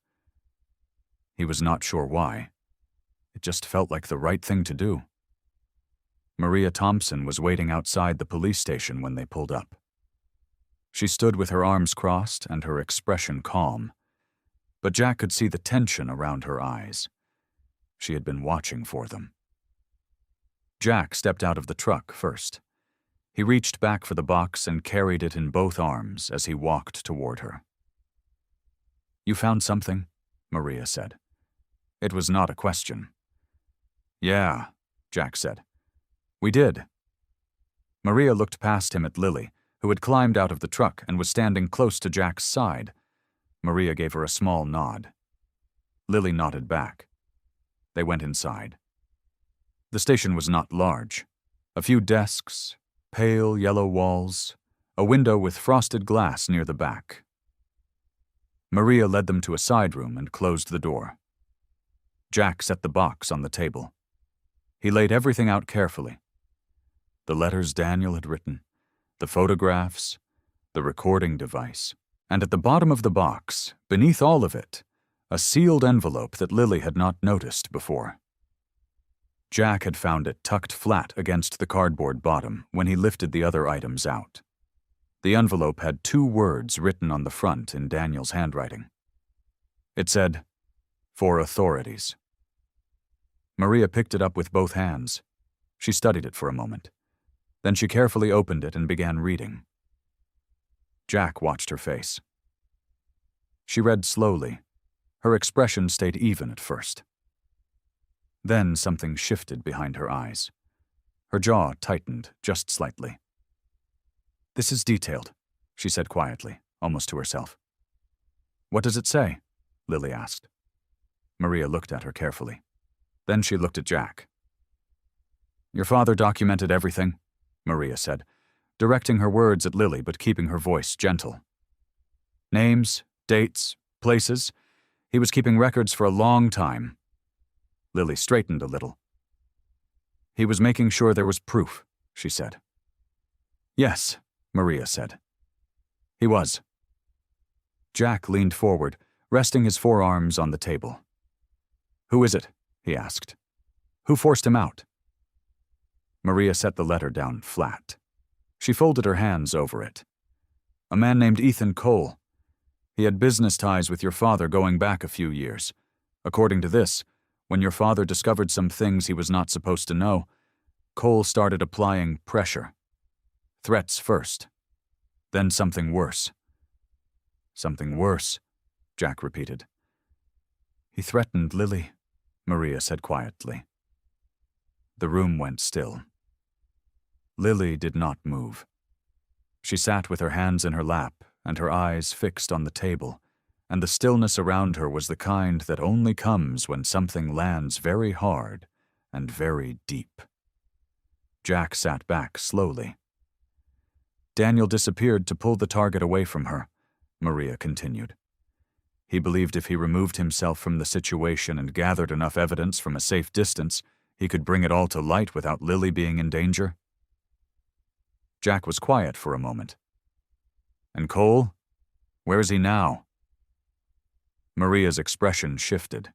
He was not sure why. It just felt like the right thing to do. Maria Thompson was waiting outside the police station when they pulled up. She stood with her arms crossed and her expression calm, but Jack could see the tension around her eyes. She had been watching for them. Jack stepped out of the truck first. He reached back for the box and carried it in both arms as he walked toward her. "You found something?" Maria said. It was not a question. "Yeah," Jack said. "We did." Maria looked past him at Lily, who had climbed out of the truck and was standing close to Jack's side. Maria gave her a small nod. Lily nodded back. They went inside. The station was not large. A few desks, pale yellow walls, a window with frosted glass near the back. Maria led them to a side room and closed the door. Jack set the box on the table. He laid everything out carefully. The letters Daniel had written, the photographs, the recording device, and at the bottom of the box, beneath all of it, a sealed envelope that Lily had not noticed before. Jack had found it tucked flat against the cardboard bottom when he lifted the other items out. The envelope had 2 words written on the front in Daniel's handwriting. It said, "For authorities." Maria picked it up with both hands. She studied it for a moment. Then she carefully opened it and began reading. Jack watched her face. She read slowly. Her expression stayed even at first. Then something shifted behind her eyes. Her jaw tightened just slightly. "This is detailed," she said quietly, almost to herself. "What does it say?" Lily asked. Maria looked at her carefully. Then she looked at Jack. "Your father documented everything," Maria said, directing her words at Lily but keeping her voice gentle. "Names, dates, places. He was keeping records for a long time." Lily straightened a little. "He was making sure there was proof," she said. "Yes," Maria said. "He was." Jack leaned forward, resting his forearms on the table. "Who is it?" he asked. "Who forced him out?" Maria set the letter down flat. She folded her hands over it. "A man named Ethan Cole. He had business ties with your father going back a few years. According to this, When your father discovered some things he was not supposed to know, Cole started applying pressure. Threats first, then something worse. Something worse, Jack repeated. He threatened Lily, Maria said quietly. The room went still. Lily did not move. She sat with her hands in her lap and her eyes fixed on the table, and the stillness around her was the kind that only comes when something lands very hard and very deep. Jack sat back slowly. Daniel disappeared to pull the target away from her, Maria continued. He believed if he removed himself from the situation and gathered enough evidence from a safe distance, he could bring it all to light without Lily being in danger. Jack was quiet for a moment. And Cole? Where is he now? Maria's expression shifted.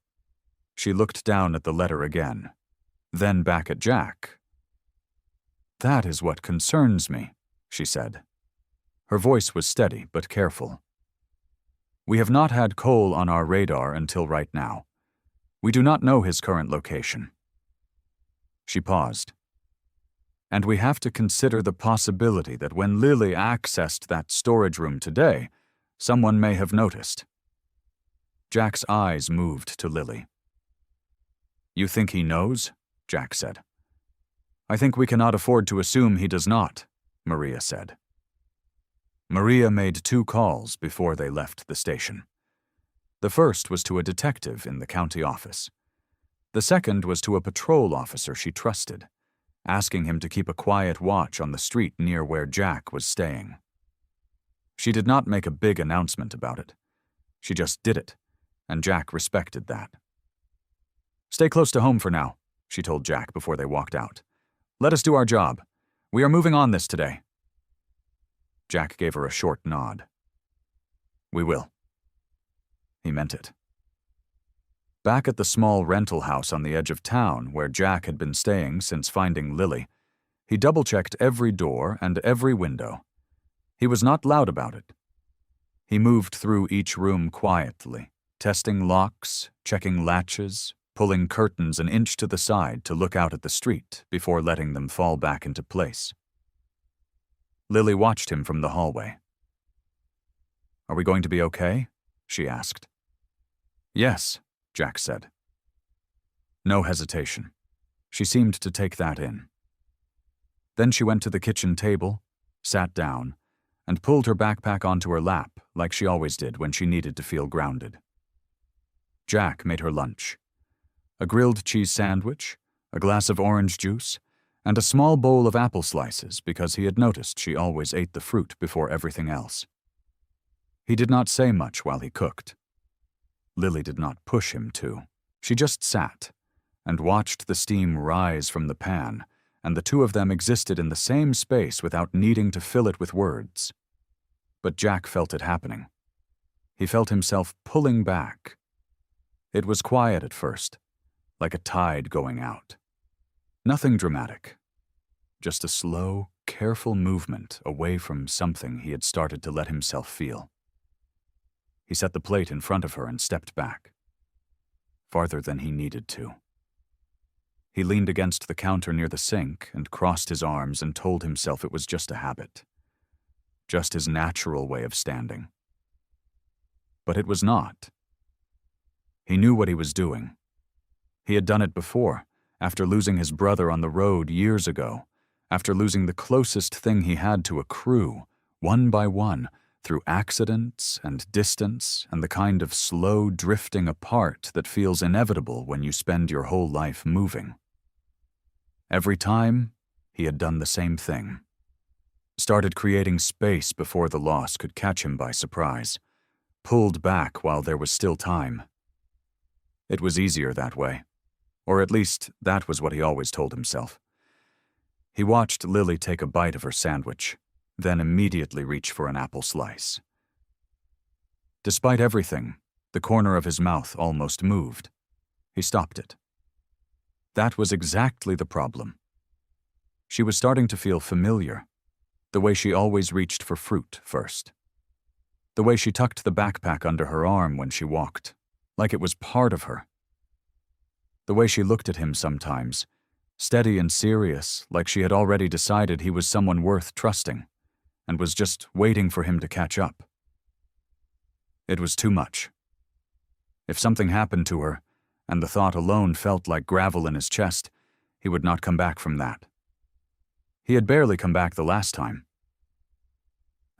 She looked down at the letter again, then back at Jack. That is what concerns me, she said. Her voice was steady but careful. We have not had Cole on our radar until right now. We do not know his current location. She paused. And we have to consider the possibility that when Lily accessed that storage room today, someone may have noticed. Jack's eyes moved to Lily. You think he knows? Jack said. I think we cannot afford to assume he does not, Maria said. Maria made 2 calls before they left the station. The first was to a detective in the county office. The second was to a patrol officer she trusted, asking him to keep a quiet watch on the street near where Jack was staying. She did not make a big announcement about it. She just did it, and Jack respected that. Stay close to home for now, she told Jack before they walked out. Let us do our job. We are moving on this today. Jack gave her a short nod. We will. He meant it. Back at the small rental house on the edge of town where Jack had been staying since finding Lily, he double-checked every door and every window. He was not loud about it. He moved through each room quietly, testing locks, checking latches, pulling curtains an inch to the side to look out at the street before letting them fall back into place. Lily watched him from the hallway. Are we going to be okay? She asked. Yes, Jack said. No hesitation. She seemed to take that in. Then she went to the kitchen table, sat down, and pulled her backpack onto her lap like she always did when she needed to feel grounded. Jack made her lunch. A grilled cheese sandwich, a glass of orange juice, and a small bowl of apple slices because he had noticed she always ate the fruit before everything else. He did not say much while he cooked. Lily did not push him to. She just sat and watched the steam rise from the pan, and the two of them existed in the same space without needing to fill it with words. But Jack felt it happening. He felt himself pulling back. It was quiet at first, like a tide going out. Nothing dramatic, just a slow, careful movement away from something he had started to let himself feel. He set the plate in front of her and stepped back, farther than he needed to. He leaned against the counter near the sink and crossed his arms and told himself it was just a habit, just his natural way of standing. But it was not. He knew what he was doing. He had done it before, after losing his brother on the road years ago, after losing the closest thing he had to a crew, one by one, through accidents and distance and the kind of slow drifting apart that feels inevitable when you spend your whole life moving. Every time, he had done the same thing. Started creating space before the loss could catch him by surprise, pulled back while there was still time. It was easier that way. Or at least, that was what he always told himself. He watched Lily take a bite of her sandwich, then immediately reach for an apple slice. Despite everything, the corner of his mouth almost moved. He stopped it. That was exactly the problem. She was starting to feel familiar, the way she always reached for fruit first. The way she tucked the backpack under her arm when she walked, like it was part of her. The way she looked at him sometimes, steady and serious, like she had already decided he was someone worth trusting, and was just waiting for him to catch up. It was too much. If something happened to her, and the thought alone felt like gravel in his chest, he would not come back from that. He had barely come back the last time.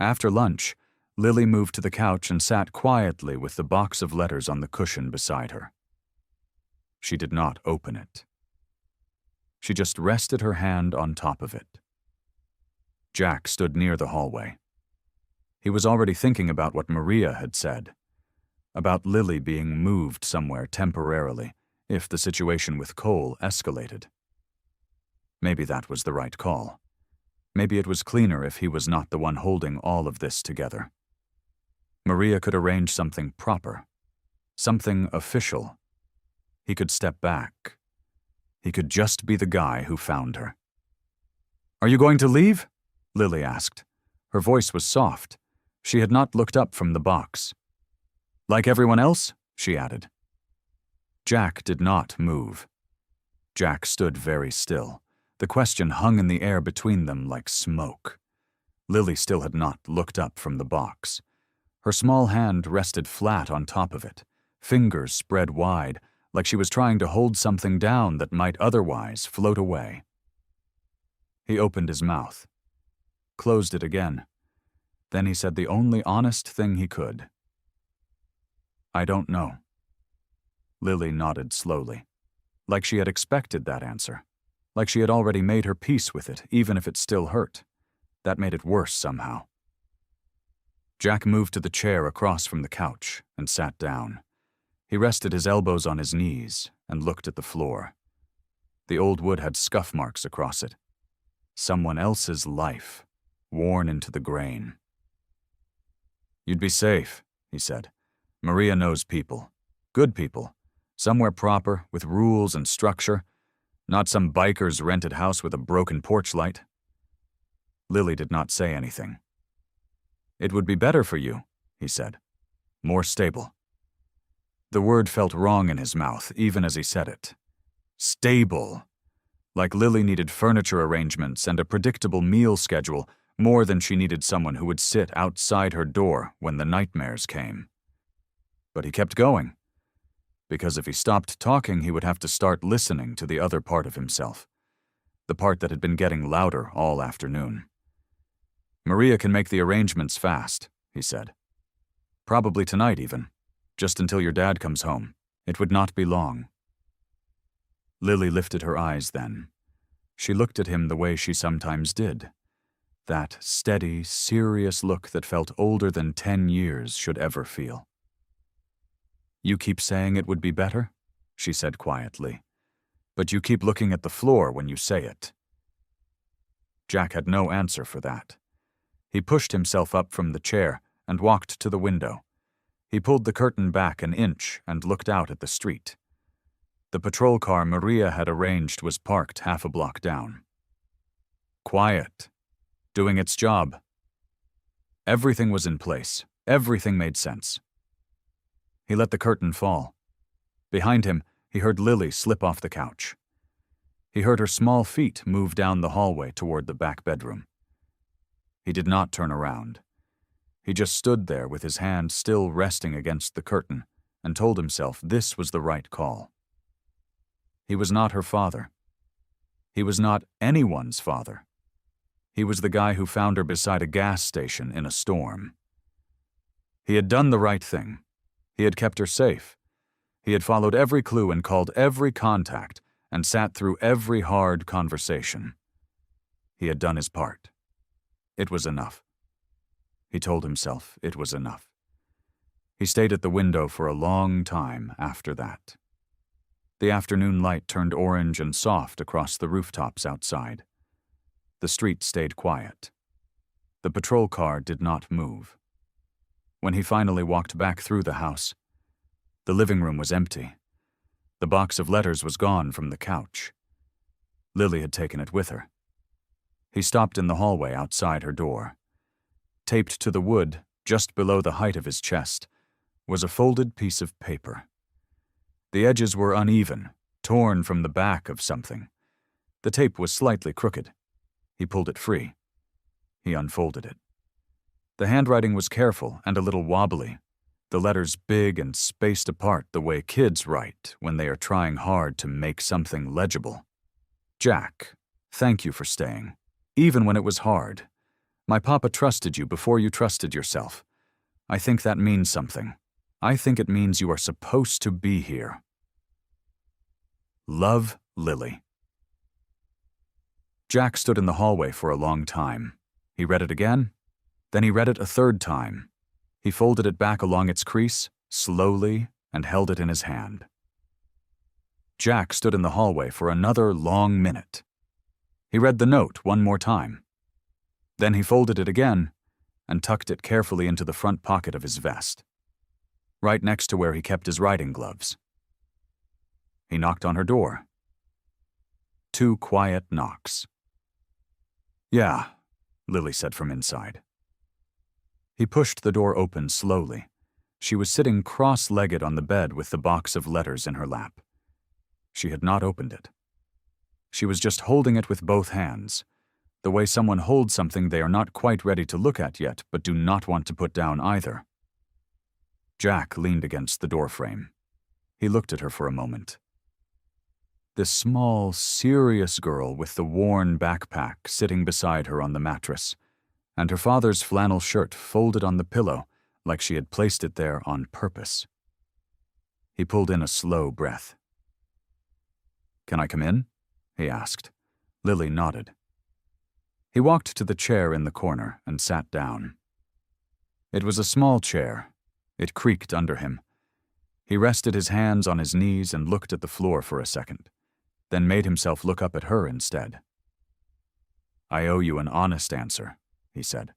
After lunch, Lily moved to the couch and sat quietly with the box of letters on the cushion beside her. She did not open it. She just rested her hand on top of it. Jack stood near the hallway. He was already thinking about what Maria had said, about Lily being moved somewhere temporarily if the situation with Cole escalated. Maybe that was the right call. Maybe it was cleaner if he was not the one holding all of this together. Maria could arrange something proper, something official. He could step back. He could just be the guy who found her. "Are you going to leave?" Lily asked. Her voice was soft. She had not looked up from the box. "Like everyone else?" she added. Jack did not move. Jack stood very still. The question hung in the air between them like smoke. Lily still had not looked up from the box. Her small hand rested flat on top of it, fingers spread wide, like she was trying to hold something down that might otherwise float away. He opened his mouth, closed it again. Then he said the only honest thing he could. "I don't know." Lily nodded slowly, like she had expected that answer, like she had already made her peace with it, even if it still hurt. That made it worse somehow. Jack moved to the chair across from the couch and sat down. He rested his elbows on his knees and looked at the floor. The old wood had scuff marks across it. Someone else's life, worn into the grain. "You'd be safe," he said. "Maria knows people. Good people. Somewhere proper, with rules and structure. Not some biker's rented house with a broken porch light." Lily did not say anything. "It would be better for you," he said. "More stable." The word felt wrong in his mouth, even as he said it. Stable. Like Lily needed furniture arrangements and a predictable meal schedule more than she needed someone who would sit outside her door when the nightmares came. But he kept going, because if he stopped talking, he would have to start listening to the other part of himself, the part that had been getting louder all afternoon. "Maria can make the arrangements fast," he said. "Probably tonight even. Just until your dad comes home. It would not be long." Lily lifted her eyes then. She looked at him the way she sometimes did. That steady, serious look that felt older than 10 years should ever feel. "You keep saying it would be better?" she said quietly. "But you keep looking at the floor when you say it." Jack had no answer for that. He pushed himself up from the chair and walked to the window. He pulled the curtain back an inch and looked out at the street. The patrol car Maria had arranged was parked half a block down. Quiet. Doing its job. Everything was in place. Everything made sense. He let the curtain fall. Behind him, he heard Lily slip off the couch. He heard her small feet move down the hallway toward the back bedroom. He did not turn around. He just stood there with his hand still resting against the curtain and told himself this was the right call. He was not her father. He was not anyone's father. He was the guy who found her beside a gas station in a storm. He had done the right thing. He had kept her safe. He had followed every clue and called every contact and sat through every hard conversation. He had done his part. It was enough. He told himself it was enough. He stayed at the window for a long time after that. The afternoon light turned orange and soft across the rooftops outside. The street stayed quiet. The patrol car did not move. When he finally walked back through the house, the living room was empty. The box of letters was gone from the couch. Lily had taken it with her. He stopped in the hallway outside her door. Taped to the wood, just below the height of his chest, was a folded piece of paper. The edges were uneven, torn from the back of something. The tape was slightly crooked. He pulled it free. He unfolded it. The handwriting was careful and a little wobbly, the letters big and spaced apart the way kids write when they are trying hard to make something legible. Jack, thank you for staying, even when it was hard. My papa trusted you before you trusted yourself. I think that means something. I think it means you are supposed to be here. Love, Lily. Jack stood in the hallway for a long time. He read it again. Then he read it a third time. He folded it back along its crease, slowly, and held it in his hand. Jack stood in the hallway for another long minute. He read the note one more time. Then he folded it again and tucked it carefully into the front pocket of his vest, right next to where he kept his riding gloves. He knocked on her door. 2 quiet knocks. Yeah, Lily said from inside. He pushed the door open slowly. She was sitting cross-legged on the bed with the box of letters in her lap. She had not opened it. She was just holding it with both hands, the way someone holds something they are not quite ready to look at yet but do not want to put down either. Jack leaned against the doorframe. He looked at her for a moment. This small, serious girl with the worn backpack sitting beside her on the mattress, and her father's flannel shirt folded on the pillow like she had placed it there on purpose. He pulled in a slow breath. "Can I come in?" he asked. Lily nodded. He walked to the chair in the corner and sat down. It was a small chair. It creaked under him. He rested his hands on his knees and looked at the floor for a second, then made himself look up at her instead. "I owe you an honest answer," he said.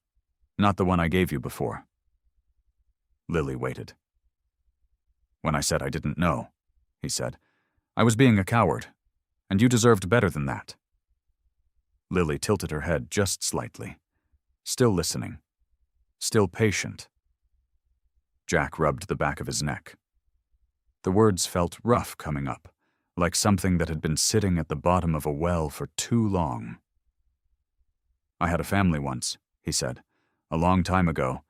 "Not the one I gave you before." Lily waited. "When I said I didn't know," he said, "I was being a coward, and you deserved better than that." Lily tilted her head just slightly, still listening, still patient. Jack rubbed the back of his neck. The words felt rough coming up, like something that had been sitting at the bottom of a well for too long. "I had a family once," he said, "a long time ago,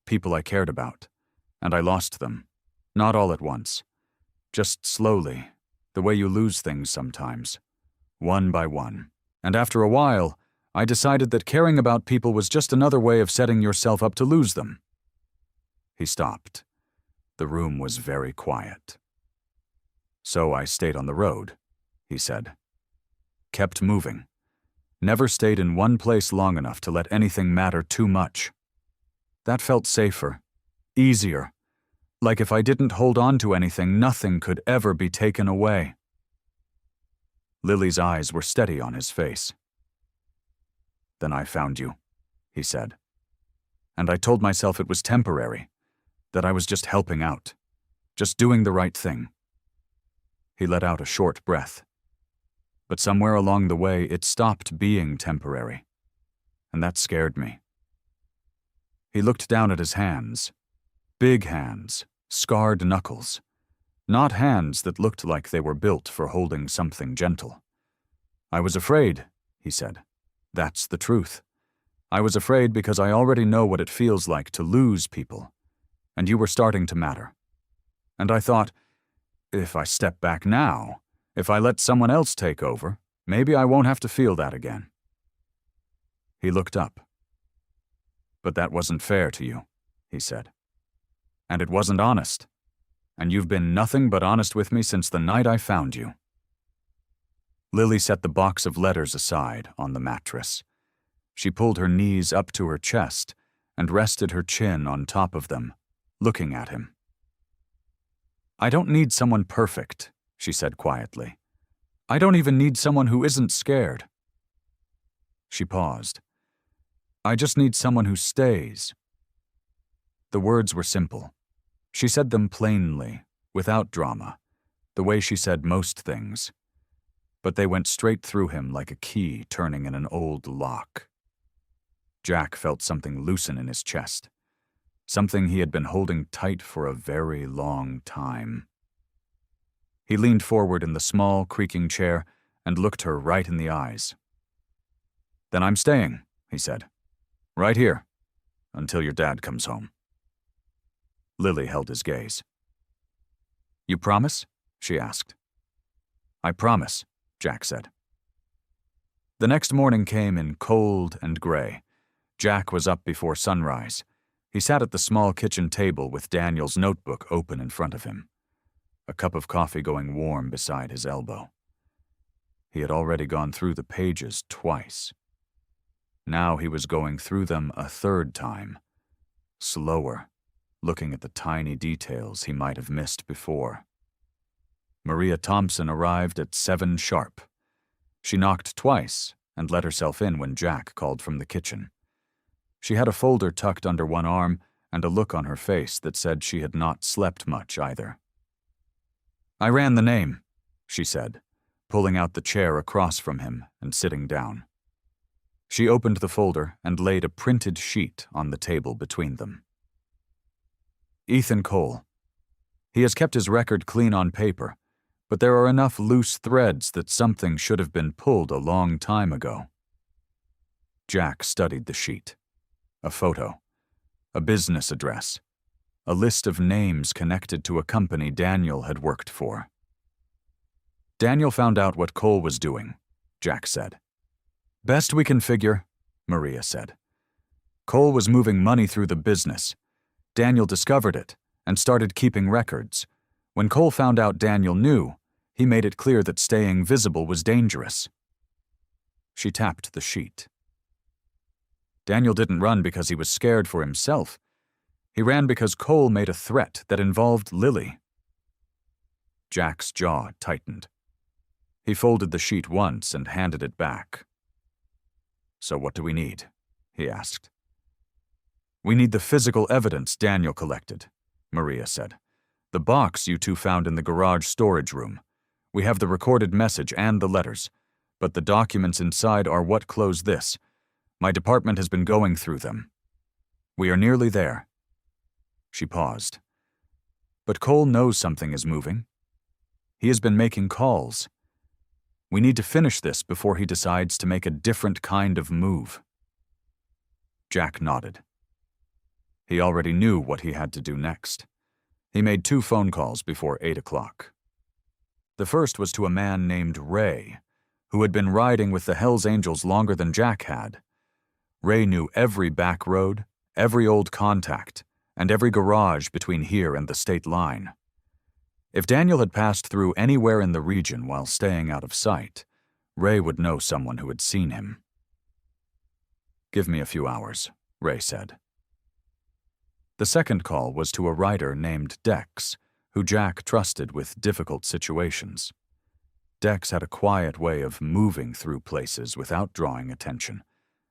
people I cared about, and I lost them, not all at once, just slowly, the way you lose things sometimes, one by one. And after a while, I decided that caring about people was just another way of setting yourself up to lose them." He stopped. The room was very quiet. "So I stayed on the road," he said. "Kept moving. Never stayed in one place long enough to let anything matter too much. That felt safer, easier, like if I didn't hold on to anything, nothing could ever be taken away." Lily's eyes were steady on his face. "Then I found you," he said. "And I told myself it was temporary, that I was just helping out, just doing the right thing." He let out a short breath. But somewhere along the way, it stopped being temporary, and that scared me. He looked down at his hands. Big hands, scarred knuckles. Not hands that looked like they were built for holding something gentle. "I was afraid," he said. "That's the truth. I was afraid because I already know what it feels like to lose people, and you were starting to matter. And I thought, if I step back now, if I let someone else take over, maybe I won't have to feel that again." He looked up. "But that wasn't fair to you," he said. "And it wasn't honest. And you've been nothing but honest with me since the night I found you." Lily set the box of letters aside on the mattress. She pulled her knees up to her chest and rested her chin on top of them, looking at him. "I don't need someone perfect," she said quietly. "I don't even need someone who isn't scared." She paused. "I just need someone who stays." The words were simple. She said them plainly, without drama, the way she said most things. But they went straight through him like a key turning in an old lock. Jack felt something loosen in his chest, something he had been holding tight for a very long time. He leaned forward in the small, creaking chair and looked her right in the eyes. "Then I'm staying," he said. "Right here, until your dad comes home." Lily held his gaze. "You promise?" she asked. "I promise," Jack said. The next morning came in cold and gray. Jack was up before sunrise. He sat at the small kitchen table with Daniel's notebook open in front of him, a cup of coffee going warm beside his elbow. He had already gone through the pages twice. Now he was going through them a third time, slower, looking at the tiny details he might have missed before. Maria Thompson arrived at 7 sharp. She knocked twice and let herself in when Jack called from the kitchen. She had a folder tucked under one arm and a look on her face that said she had not slept much either. "I ran the name," she said, pulling out the chair across from him and sitting down. She opened the folder and laid a printed sheet on the table between them. "Ethan Cole. He has kept his record clean on paper, but there are enough loose threads that something should have been pulled a long time ago." Jack studied the sheet. A photo, a business address, a list of names connected to a company Daniel had worked for. "Daniel found out what Cole was doing," Jack said. "Best we can figure," Maria said. "Cole was moving money through the business. Daniel discovered it and started keeping records. When Cole found out Daniel knew, he made it clear that staying visible was dangerous." She tapped the sheet. "Daniel didn't run because he was scared for himself. He ran because Cole made a threat that involved Lily." Jack's jaw tightened. He folded the sheet once and handed it back. "So what do we need?" he asked. "We need the physical evidence Daniel collected," Maria said. "The box you two found in the garage storage room. We have the recorded message and the letters, but the documents inside are what close this. My department has been going through them. We are nearly there." She paused. "But Cole knows something is moving. He has been making calls. We need to finish this before he decides to make a different kind of move." Jack nodded. He already knew what he had to do next. He made 2 phone calls before 8 o'clock. The first was to a man named Ray, who had been riding with the Hells Angels longer than Jack had. Ray knew every back road, every old contact, and every garage between here and the state line. If Daniel had passed through anywhere in the region while staying out of sight, Ray would know someone who had seen him. "Give me a few hours," Ray said. The second call was to a writer named Dex, who Jack trusted with difficult situations. Dex had a quiet way of moving through places without drawing attention,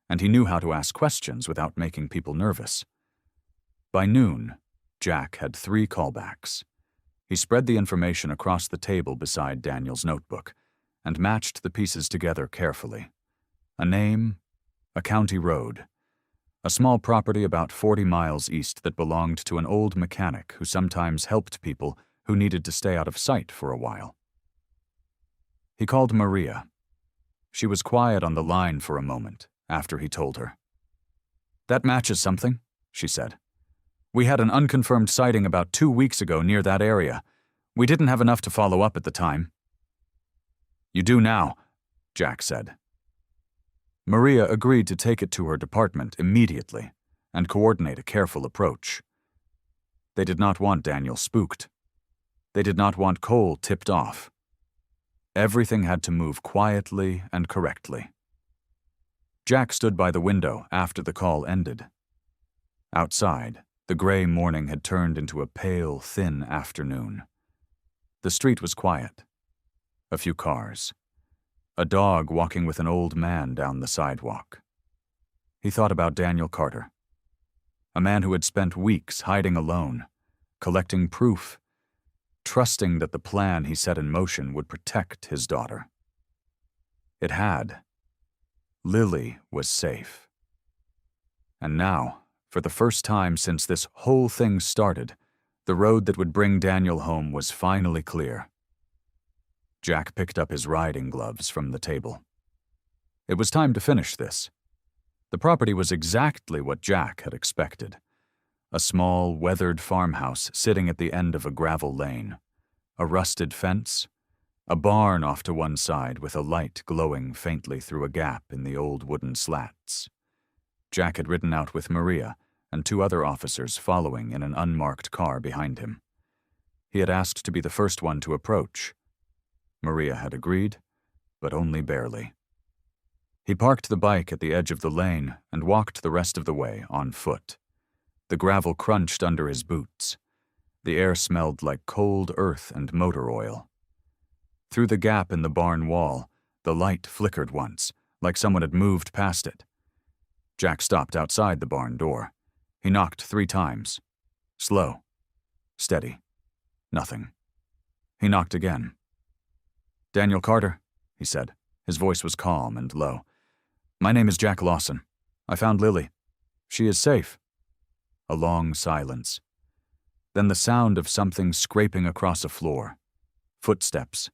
and he knew how to ask questions without making people nervous. By noon, Jack had 3 callbacks. He spread the information across the table beside Daniel's notebook and matched the pieces together carefully. A name, a county road, a small property about 40 miles east that belonged to an old mechanic who sometimes helped people who needed to stay out of sight for a while. He called Maria. She was quiet on the line for a moment after he told her. "That matches something," she said. "We had an unconfirmed sighting about 2 weeks ago near that area. We didn't have enough to follow up at the time." "You do now," Jack said. Maria agreed to take it to her department immediately and coordinate a careful approach. They did not want Daniel spooked. They did not want Cole tipped off. Everything had to move quietly and correctly. Jack stood by the window after the call ended. Outside, the gray morning had turned into a pale, thin afternoon. The street was quiet. A few cars. A dog walking with an old man down the sidewalk. He thought about Daniel Carter, a man who had spent weeks hiding alone, collecting proof, trusting that the plan he set in motion would protect his daughter. It had. Lily was safe. And now, for the first time since this whole thing started, the road that would bring Daniel home was finally clear. Jack picked up his riding gloves from the table. It was time to finish this. The property was exactly what Jack had expected. A small, weathered farmhouse sitting at the end of a gravel lane. A rusted fence. A barn off to one side with a light glowing faintly through a gap in the old wooden slats. Jack had ridden out with Maria and 2 other officers following in an unmarked car behind him. He had asked to be the first one to approach. Maria had agreed, but only barely. He parked the bike at the edge of the lane and walked the rest of the way on foot. The gravel crunched under his boots. The air smelled like cold earth and motor oil. Through the gap in the barn wall, the light flickered once, like someone had moved past it. Jack stopped outside the barn door. He knocked 3 times. Slow. Steady. Nothing. He knocked again. "Daniel Carter," he said. His voice was calm and low. "My name is Jack Lawson. I found Lily. She is safe." A long silence. Then the sound of something scraping across a floor. Footsteps.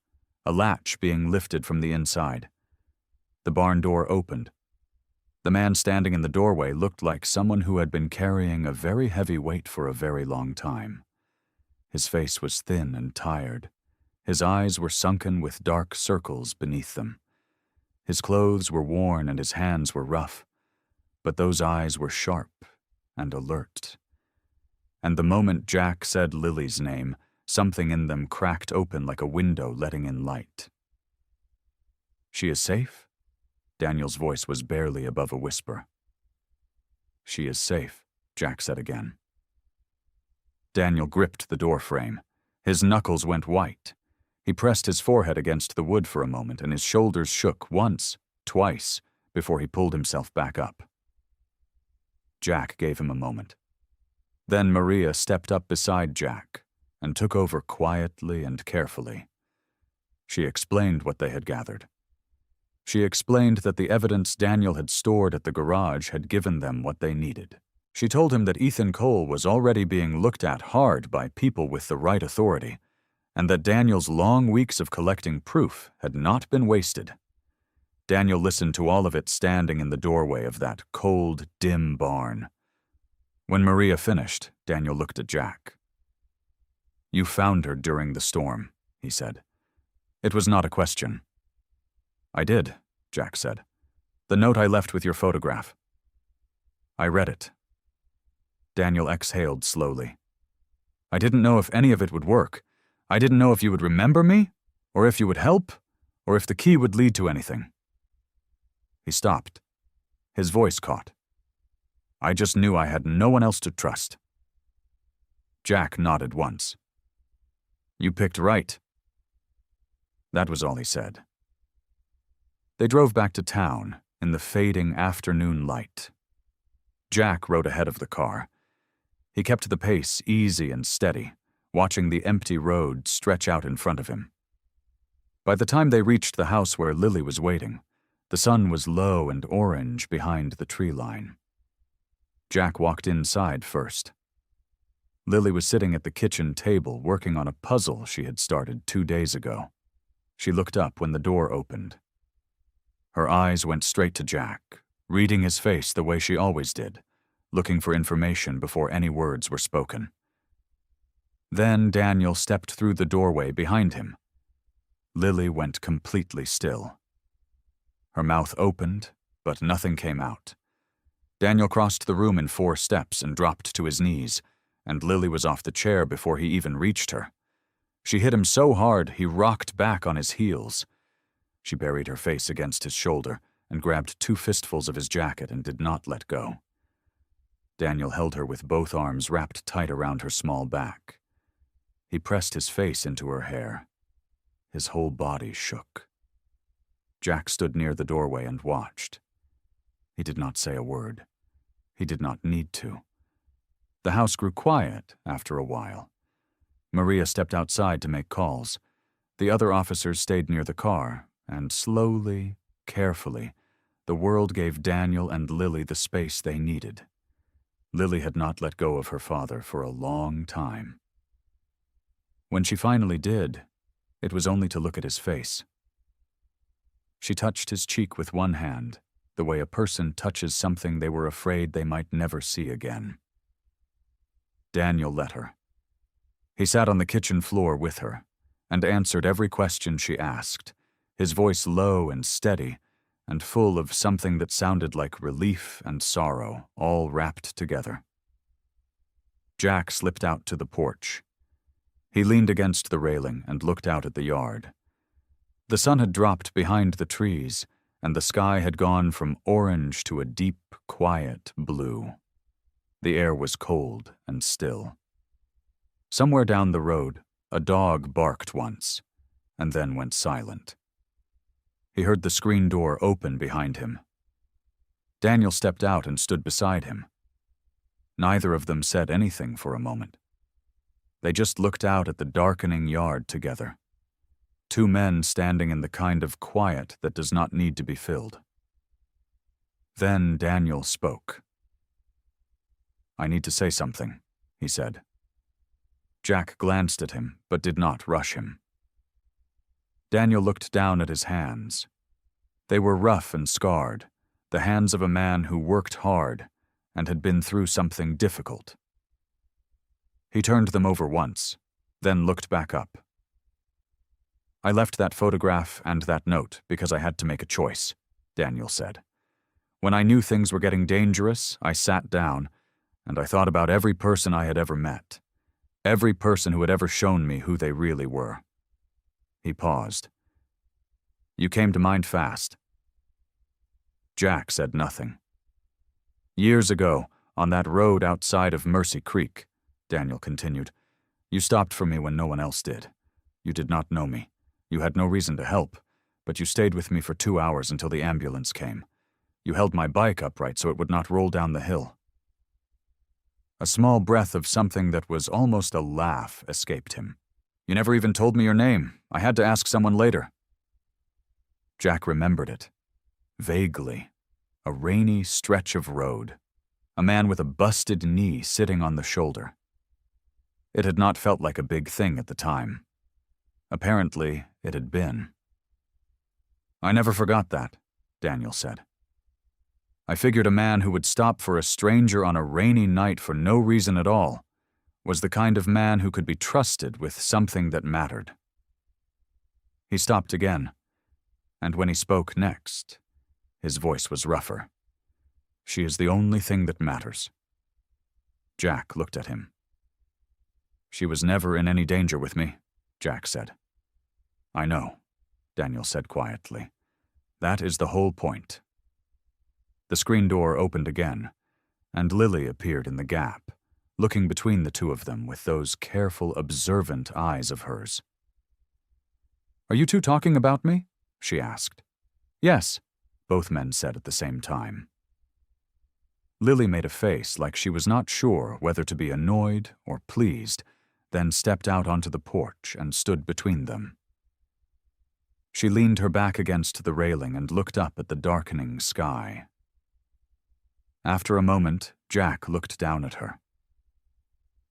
A latch being lifted from the inside. The barn door opened. The man standing in the doorway looked like someone who had been carrying a very heavy weight for a very long time. His face was thin and tired. His eyes were sunken with dark circles beneath them. His clothes were worn and his hands were rough, but those eyes were sharp and alert. And the moment Jack said Lily's name, something in them cracked open like a window letting in light. "She is safe?" Daniel's voice was barely above a whisper. "She is safe," Jack said again. Daniel gripped the doorframe. His knuckles went white. He pressed his forehead against the wood for a moment, and his shoulders shook once, twice, before he pulled himself back up. Jack gave him a moment. Then Maria stepped up beside Jack and took over quietly and carefully. She explained what they had gathered. She explained that the evidence Daniel had stored at the garage had given them what they needed. She told him that Ethan Cole was already being looked at hard by people with the right authority, and that Daniel's long weeks of collecting proof had not been wasted. Daniel listened to all of it standing in the doorway of that cold, dim barn. When Maria finished, Daniel looked at Jack. "You found her during the storm," he said. "It was not a question." "I did," Jack said. "The note I left with your photograph." "I read it." Daniel exhaled slowly. "I didn't know if any of it would work. I didn't know if you would remember me, or if you would help, or if the key would lead to anything." He stopped. His voice caught. "I just knew I had no one else to trust." Jack nodded once. "You picked right." That was all he said. They drove back to town in the fading afternoon light. Jack rode ahead of the car. He kept the pace easy and steady, watching the empty road stretch out in front of him. By the time they reached the house where Lily was waiting, the sun was low and orange behind the tree line. Jack walked inside first. Lily was sitting at the kitchen table working on a puzzle she had started 2 days ago. She looked up when the door opened. Her eyes went straight to Jack, reading his face the way she always did, looking for information before any words were spoken. Then Daniel stepped through the doorway behind him. Lily went completely still. Her mouth opened, but nothing came out. Daniel crossed the room in 4 steps and dropped to his knees, and Lily was off the chair before he even reached her. She hit him so hard he rocked back on his heels. She buried her face against his shoulder and grabbed 2 fistfuls of his jacket and did not let go. Daniel held her with both arms wrapped tight around her small back. He pressed his face into her hair. His whole body shook. Jack stood near the doorway and watched. He did not say a word. He did not need to. The house grew quiet after a while. Maria stepped outside to make calls. The other officers stayed near the car, and slowly, carefully, the world gave Daniel and Lily the space they needed. Lily had not let go of her father for a long time. When she finally did, It was only to look at his face. She touched his cheek with one hand, the way a person touches something they were afraid they might never see again. Daniel let her. He sat on the kitchen floor with her and answered every question she asked, his voice low and steady and full of something that sounded like relief and sorrow, all wrapped together. Jack slipped out to the porch. He leaned against the railing and looked out at the yard. The sun had dropped behind the trees, and the sky had gone from orange to a deep, quiet blue. The air was cold and still. Somewhere down the road, a dog barked once, and then went silent. He heard the screen door open behind him. Daniel stepped out and stood beside him. Neither of them said anything for a moment. They just looked out at the darkening yard together. Two men standing in the kind of quiet that does not need to be filled. Then Daniel spoke. "I need to say something," he said. Jack glanced at him, but did not rush him. Daniel looked down at his hands. They were rough and scarred, the hands of a man who worked hard and had been through something difficult. He turned them over once, then looked back up. "I left that photograph and that note because I had to make a choice," Daniel said. "When I knew things were getting dangerous, I sat down and I thought about every person I had ever met, every person who had ever shown me who they really were." He paused. "You came to mind fast." Jack said nothing. "Years ago, on that road outside of Mercy Creek," Daniel continued, "you stopped for me when no one else did. You did not know me. You had no reason to help, but you stayed with me for 2 hours until the ambulance came. You held my bike upright so it would not roll down the hill." A small breath of something that was almost a laugh escaped him. "You never even told me your name. I had to ask someone later." Jack remembered it. Vaguely. A rainy stretch of road. A man with a busted knee sitting on the shoulder. It had not felt like a big thing at the time. Apparently, it had been. "I never forgot that," Daniel said. "I figured a man who would stop for a stranger on a rainy night for no reason at all was the kind of man who could be trusted with something that mattered." He stopped again, and when he spoke next, his voice was rougher. "She is the only thing that matters." Jack looked at him. "She was never in any danger with me," Jack said. "I know," Daniel said quietly. "That is the whole point." The screen door opened again, and Lily appeared in the gap, looking between the two of them with those careful, observant eyes of hers. "Are you two talking about me?" she asked. "Yes," both men said at the same time. Lily made a face like she was not sure whether to be annoyed or pleased, then stepped out onto the porch and stood between them. She leaned her back against the railing and looked up at the darkening sky. After a moment, Jack looked down at her.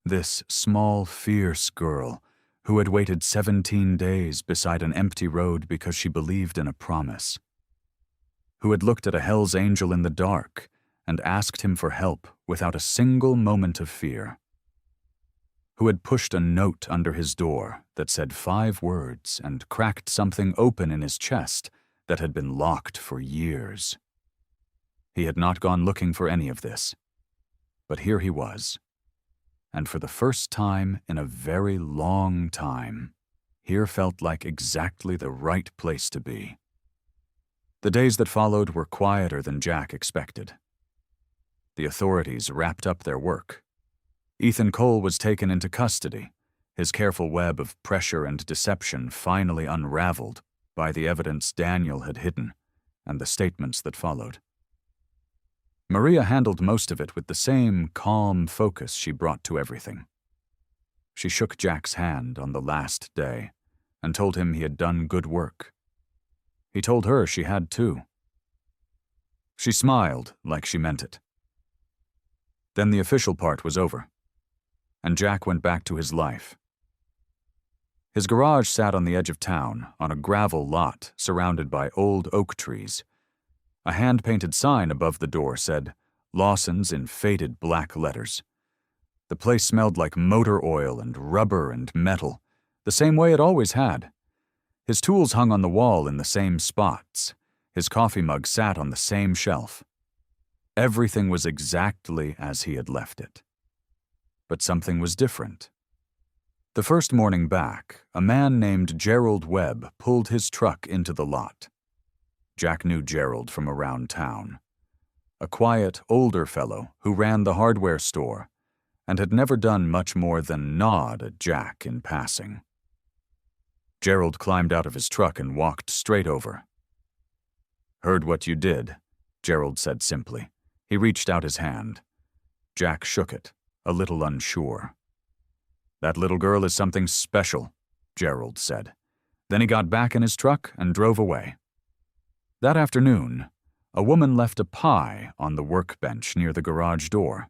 This small, fierce girl who had waited 17 days beside an empty road because she believed in a promise. Who had looked at a Hell's Angel in the dark and asked him for help without a single moment of fear. Who had pushed a note under his door that said 5 words and cracked something open in his chest that had been locked for years. He had not gone looking for any of this, but here he was. And for the first time in a very long time, here felt like exactly the right place to be. The days that followed were quieter than Jack expected. The authorities wrapped up their work. Ethan Cole was taken into custody, his careful web of pressure and deception finally unraveled by the evidence Daniel had hidden and the statements that followed. Maria handled most of it with the same calm focus she brought to everything. She shook Jack's hand on the last day and told him he had done good work. He told her she had too. She smiled like she meant it. Then the official part was over, and Jack went back to his life. His garage sat on the edge of town, on a gravel lot surrounded by old oak trees. A hand-painted sign above the door said, "Lawson's" in faded black letters. The place smelled like motor oil and rubber and metal, the same way it always had. His tools hung on the wall in the same spots. His coffee mug sat on the same shelf. Everything was exactly as he had left it. But something was different. The first morning back, a man named Gerald Webb pulled his truck into the lot. Jack knew Gerald from around town. A quiet, older fellow who ran the hardware store and had never done much more than nod at Jack in passing. Gerald climbed out of his truck and walked straight over. "Heard what you did," Gerald said simply. He reached out his hand. Jack shook it, a little unsure. "That little girl is something special," Gerald said. Then he got back in his truck and drove away. That afternoon, a woman left a pie on the workbench near the garage door.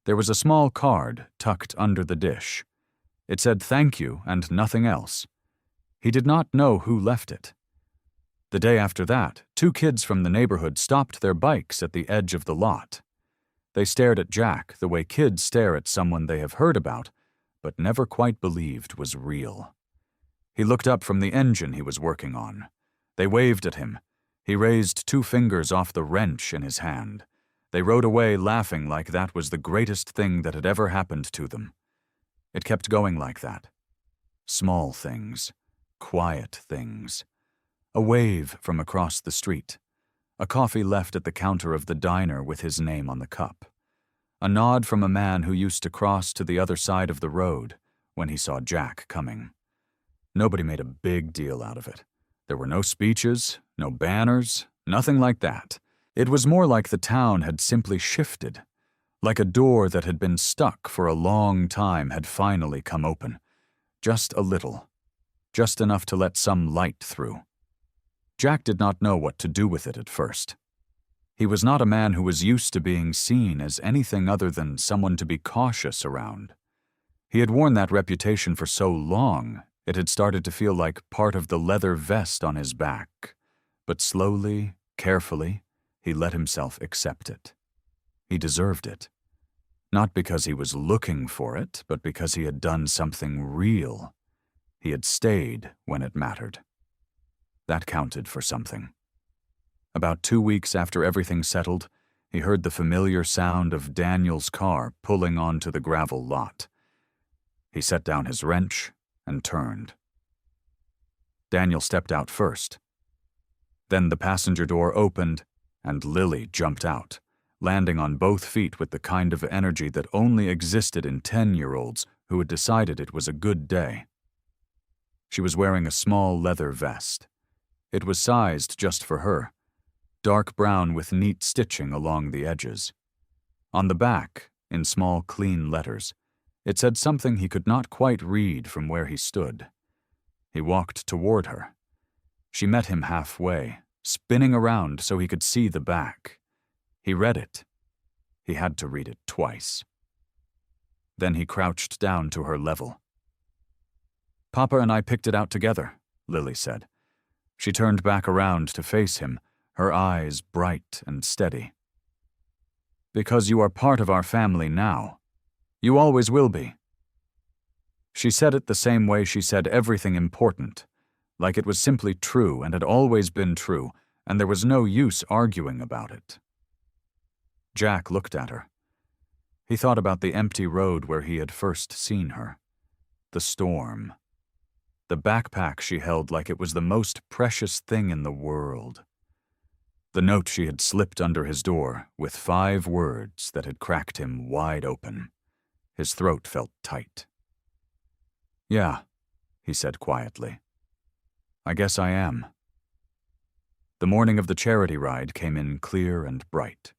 There was a small card tucked under the dish. It said thank you and nothing else. He did not know who left it. The day after that, 2 kids from the neighborhood stopped their bikes at the edge of the lot. They stared at Jack the way kids stare at someone they have heard about, but never quite believed was real. He looked up from the engine he was working on. They waved at him. He raised 2 fingers off the wrench in his hand. They rode away laughing like that was the greatest thing that had ever happened to them. It kept going like that. Small things, quiet things. A wave from across the street. A coffee left at the counter of the diner with his name on the cup. A nod from a man who used to cross to the other side of the road when he saw Jack coming. Nobody made a big deal out of it. There were no speeches, no banners, nothing like that. It was more like the town had simply shifted, like a door that had been stuck for a long time had finally come open. Just a little. Just enough to let some light through. Jack did not know what to do with it at first. He was not a man who was used to being seen as anything other than someone to be cautious around. He had worn that reputation for so long, it had started to feel like part of the leather vest on his back. But slowly, carefully, he let himself accept it. He deserved it. Not because he was looking for it, but because he had done something real. He had stayed when it mattered. That counted for something. About 2 weeks after everything settled, he heard the familiar sound of Daniel's car pulling onto the gravel lot. He set down his wrench and turned. Daniel stepped out first. Then the passenger door opened and Lily jumped out, landing on both feet with the kind of energy that only existed in 10-year-olds who had decided it was a good day. She was wearing a small leather vest. It was sized just for her, dark brown with neat stitching along the edges. On the back, in small clean letters, it said something he could not quite read from where he stood. He walked toward her. She met him halfway, spinning around so he could see the back. He read it. He had to read it twice. Then he crouched down to her level. "Papa and I picked it out together," Lily said. She turned back around to face him, her eyes bright and steady. "Because you are part of our family now. You always will be." She said it the same way she said everything important, like it was simply true and had always been true, and there was no use arguing about it. Jack looked at her. He thought about the empty road where he had first seen her. The storm. The backpack she held like it was the most precious thing in the world. The note she had slipped under his door with 5 words that had cracked him wide open. His throat felt tight. "Yeah," he said quietly. "I guess I am." The morning of the charity ride came in clear and bright.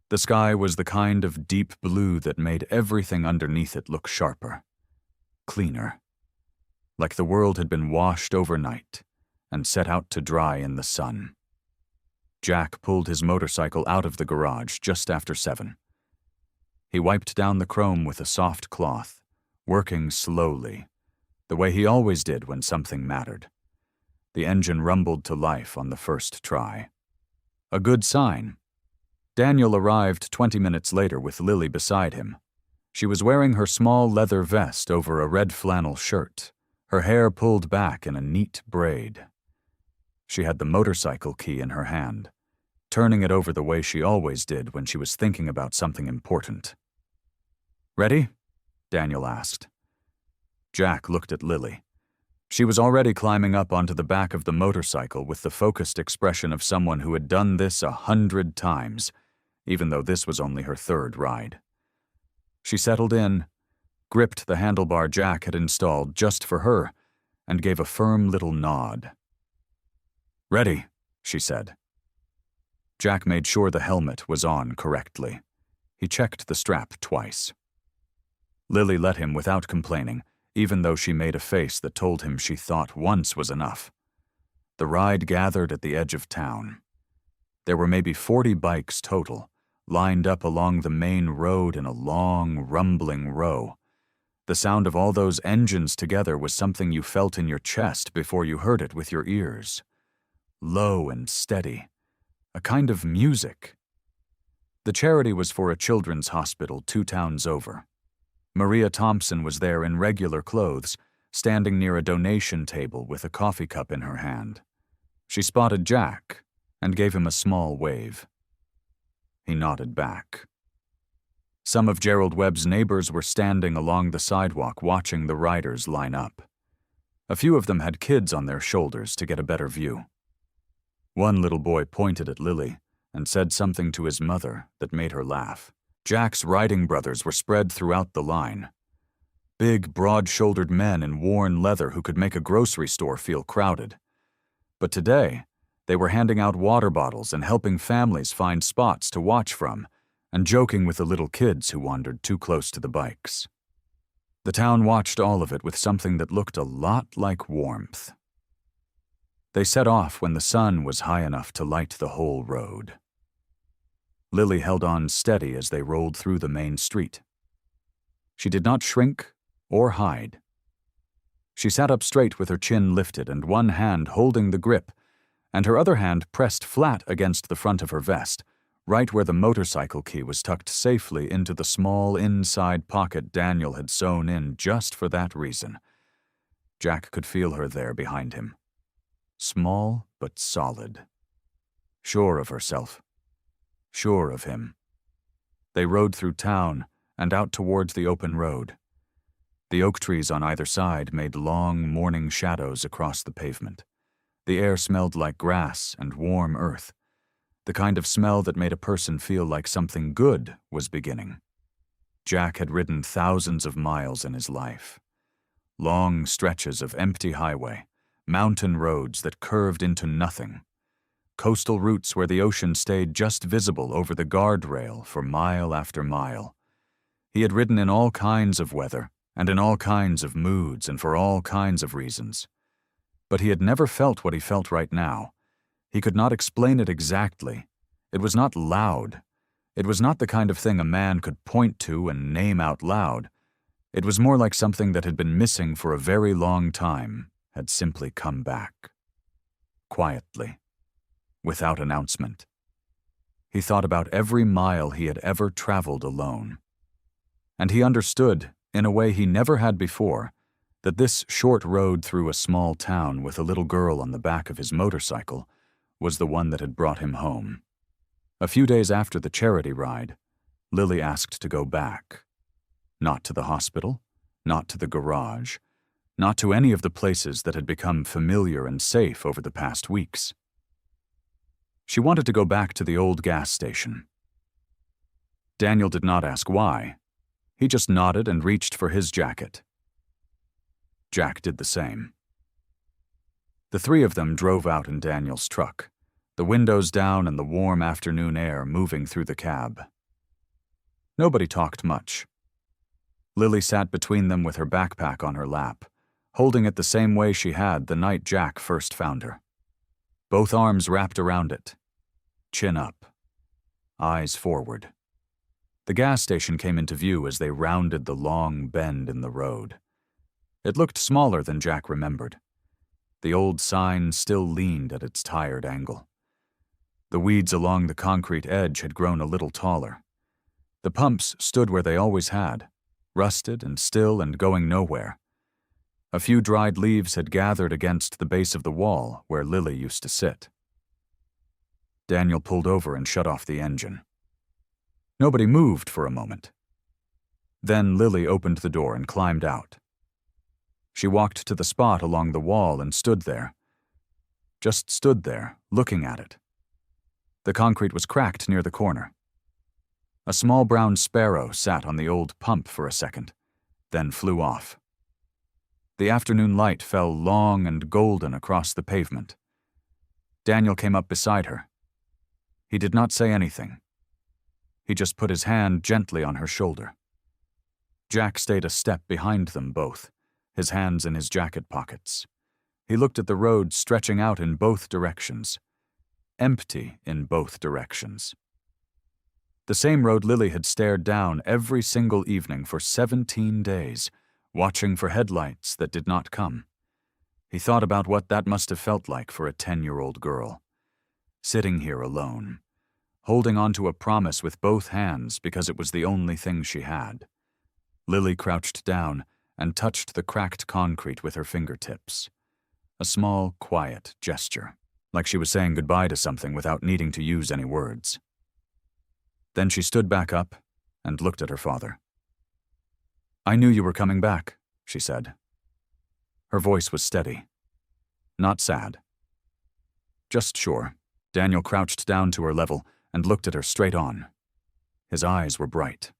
The sky was the kind of deep blue that made everything underneath it look sharper, cleaner, like the world had been washed overnight and set out to dry in the sun. Jack pulled his motorcycle out of the garage just after 7. He wiped down the chrome with a soft cloth, working slowly, the way he always did when something mattered. The engine rumbled to life on the first try. A good sign. Daniel arrived 20 minutes later with Lily beside him. She was wearing her small leather vest over a red flannel shirt, her hair pulled back in a neat braid. She had the motorcycle key in her hand, turning it over the way she always did when she was thinking about something important. "Ready?" Daniel asked. Jack looked at Lily. She was already climbing up onto the back of the motorcycle with the focused expression of someone who had done this 100 times, even though this was only her third ride. She settled in, gripped the handlebar Jack had installed just for her, and gave a firm little nod. "Ready," she said. Jack made sure the helmet was on correctly. He checked the strap twice. Lily let him without complaining, even though she made a face that told him she thought once was enough. The ride gathered at the edge of town. There were maybe 40 bikes total, lined up along the main road in a long, rumbling row. The sound of all those engines together was something you felt in your chest before you heard it with your ears. Low and steady. A kind of music. The charity was for a children's hospital 2 towns over. Maria Thompson was there in regular clothes, standing near a donation table with a coffee cup in her hand. She spotted Jack and gave him a small wave. He nodded back. Some of Gerald Webb's neighbors were standing along the sidewalk watching the riders line up. A few of them had kids on their shoulders to get a better view. One little boy pointed at Lily and said something to his mother that made her laugh. Jack's riding brothers were spread throughout the line. Big, broad-shouldered men in worn leather who could make a grocery store feel crowded. But today, they were handing out water bottles and helping families find spots to watch from, and joking with the little kids who wandered too close to the bikes. The town watched all of it with something that looked a lot like warmth. They set off when the sun was high enough to light the whole road. Lily held on steady as they rolled through the main street. She did not shrink or hide. She sat up straight with her chin lifted and one hand holding the grip, and her other hand pressed flat against the front of her vest, right where the motorcycle key was tucked safely into the small inside pocket Daniel had sewn in just for that reason. Jack could feel her there behind him. Small but solid. Sure of herself. Sure of him. They rode through town and out towards the open road. The oak trees on either side made long morning shadows across the pavement. The air smelled like grass and warm earth, the kind of smell that made a person feel like something good was beginning. Jack had ridden thousands of miles in his life. Long stretches of empty highway, mountain roads that curved into nothing, coastal routes where the ocean stayed just visible over the guardrail for mile after mile. He had ridden in all kinds of weather and in all kinds of moods and for all kinds of reasons. But he had never felt what he felt right now. He could not explain it exactly. It was not loud. It was not the kind of thing a man could point to and name out loud. It was more like something that had been missing for a very long time, had simply come back. Quietly. Without announcement. He thought about every mile he had ever traveled alone. And he understood, in a way he never had before, that this short road through a small town with a little girl on the back of his motorcycle was the one that had brought him home. A few days after the charity ride, Lily asked to go back. Not to the hospital, not to the garage, not to any of the places that had become familiar and safe over the past weeks. She wanted to go back to the old gas station. Daniel did not ask why. He just nodded and reached for his jacket. Jack did the same. The three of them drove out in Daniel's truck, the windows down and the warm afternoon air moving through the cab. Nobody talked much. Lily sat between them with her backpack on her lap, holding it the same way she had the night Jack first found her. Both arms wrapped around it. Chin up. Eyes forward. The gas station came into view as they rounded the long bend in the road. It looked smaller than Jack remembered. The old sign still leaned at its tired angle. The weeds along the concrete edge had grown a little taller. The pumps stood where they always had, rusted and still and going nowhere. A few dried leaves had gathered against the base of the wall where Lily used to sit. Daniel pulled over and shut off the engine. Nobody moved for a moment. Then Lily opened the door and climbed out. She walked to the spot along the wall and stood there. Just stood there, looking at it. The concrete was cracked near the corner. A small brown sparrow sat on the old pump for a second, then flew off. The afternoon light fell long and golden across the pavement. Daniel came up beside her. He did not say anything. He just put his hand gently on her shoulder. Jack stayed a step behind them both, his hands in his jacket pockets. He looked at the road stretching out in both directions, empty in both directions. The same road Lily had stared down every single evening for 17 days, watching for headlights that did not come. He thought about what that must have felt like for a 10-year-old girl. Sitting here alone, holding on to a promise with both hands because it was the only thing she had. Lily crouched down and touched the cracked concrete with her fingertips. A small, quiet gesture, like she was saying goodbye to something without needing to use any words. Then she stood back up and looked at her father. "I knew you were coming back," she said. Her voice was steady, not sad. Just sure. Daniel crouched down to her level and looked at her straight on. His eyes were bright.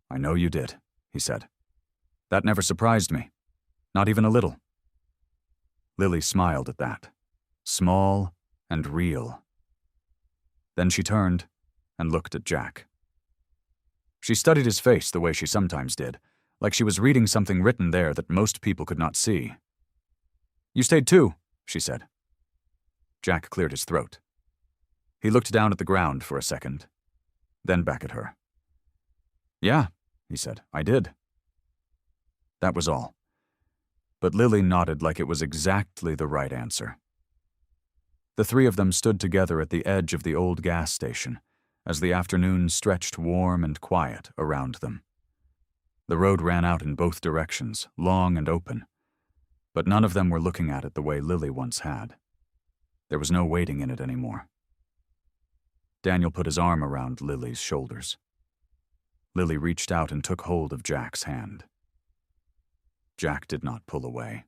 "I know you did," he said. "That never surprised me. Not even a little." Lily smiled at that. Small and real. Then she turned and looked at Jack. She studied his face the way she sometimes did, like she was reading something written there that most people could not see. "You stayed too," she said. Jack cleared his throat. He looked down at the ground for a second, then back at her. "Yeah," he said, "I did." That was all. But Lily nodded like it was exactly the right answer. The three of them stood together at the edge of the old gas station as the afternoon stretched warm and quiet around them. The road ran out in both directions, long and open, but none of them were looking at it the way Lily once had. There was no waiting in it anymore. Daniel put his arm around Lily's shoulders. Lily reached out and took hold of Jack's hand. Jack did not pull away.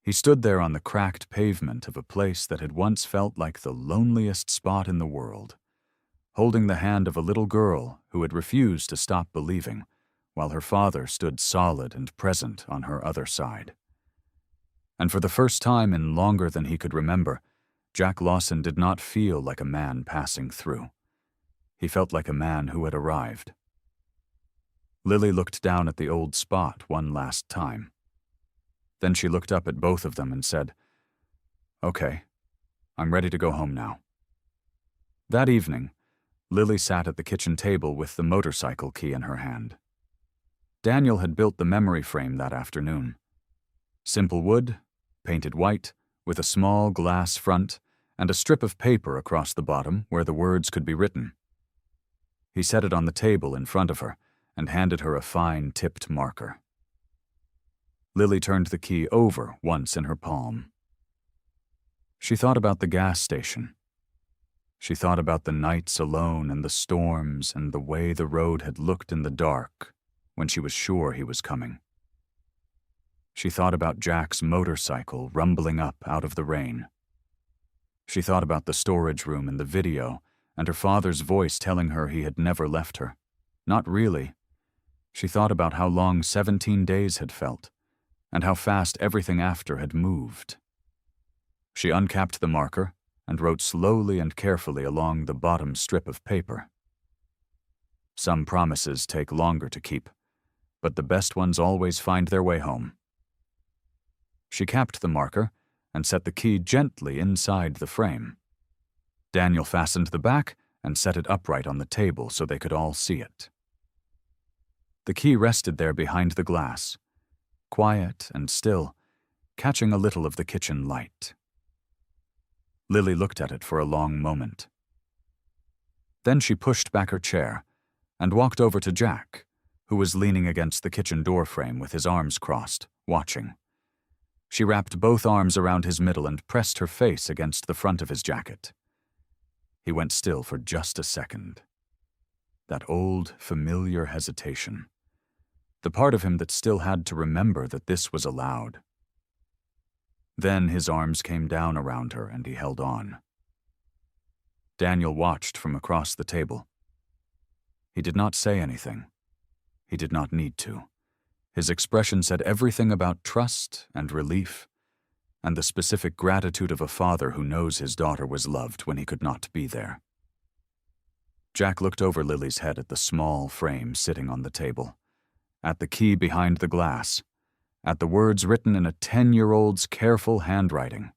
He stood there on the cracked pavement of a place that had once felt like the loneliest spot in the world, holding the hand of a little girl who had refused to stop believing, while her father stood solid and present on her other side. And for the first time in longer than he could remember, Jack Lawson did not feel like a man passing through. He felt like a man who had arrived. Lily looked down at the old spot one last time. Then she looked up at both of them and said, "Okay, I'm ready to go home now." That evening, Lily sat at the kitchen table with the motorcycle key in her hand. Daniel had built the memory frame that afternoon. Simple wood, painted white, with a small glass front and a strip of paper across the bottom where the words could be written. He set it on the table in front of her and handed her a fine tipped marker. Lily turned the key over once in her palm. She thought about the gas station. She thought about the nights alone and the storms and the way the road had looked in the dark when she was sure he was coming. She thought about Jack's motorcycle rumbling up out of the rain. She thought about the storage room and the video and her father's voice telling her he had never left her. Not really. She thought about how long 17 days had felt and how fast everything after had moved. She uncapped the marker and wrote slowly and carefully along the bottom strip of paper. Some promises take longer to keep, but the best ones always find their way home. She capped the marker and set the key gently inside the frame. Daniel fastened the back and set it upright on the table so they could all see it. The key rested there behind the glass. quiet and still, catching a little of the kitchen light. Lily looked at it for a long moment. Then she pushed back her chair and walked over to Jack, who was leaning against the kitchen door frame with his arms crossed, watching. She wrapped both arms around his middle and pressed her face against the front of his jacket. He went still for just a second. That old, familiar hesitation. The part of him that still had to remember that this was allowed. Then his arms came down around her and he held on. Daniel watched from across the table. He did not say anything. He did not need to. His expression said everything about trust and relief, and the specific gratitude of a father who knows his daughter was loved when he could not be there. Jack looked over Lily's head at the small frame sitting on the table, at the key behind the glass, at the words written in a 10-year-old's careful handwriting.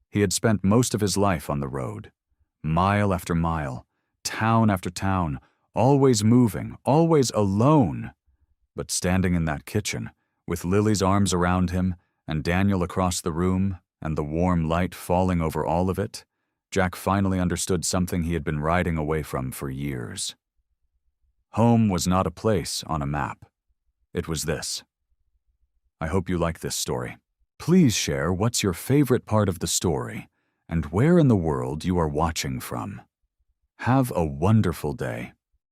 He had spent most of his life on the road, mile after mile, town after town, always moving, always alone. But standing in that kitchen, with Lily's arms around him and Daniel across the room and the warm light falling over all of it, Jack finally understood something he had been riding away from for years. Home was not a place on a map. It was this. I hope you like this story. Please share what's your favorite part of the story and where in the world you are watching from. Have a wonderful day.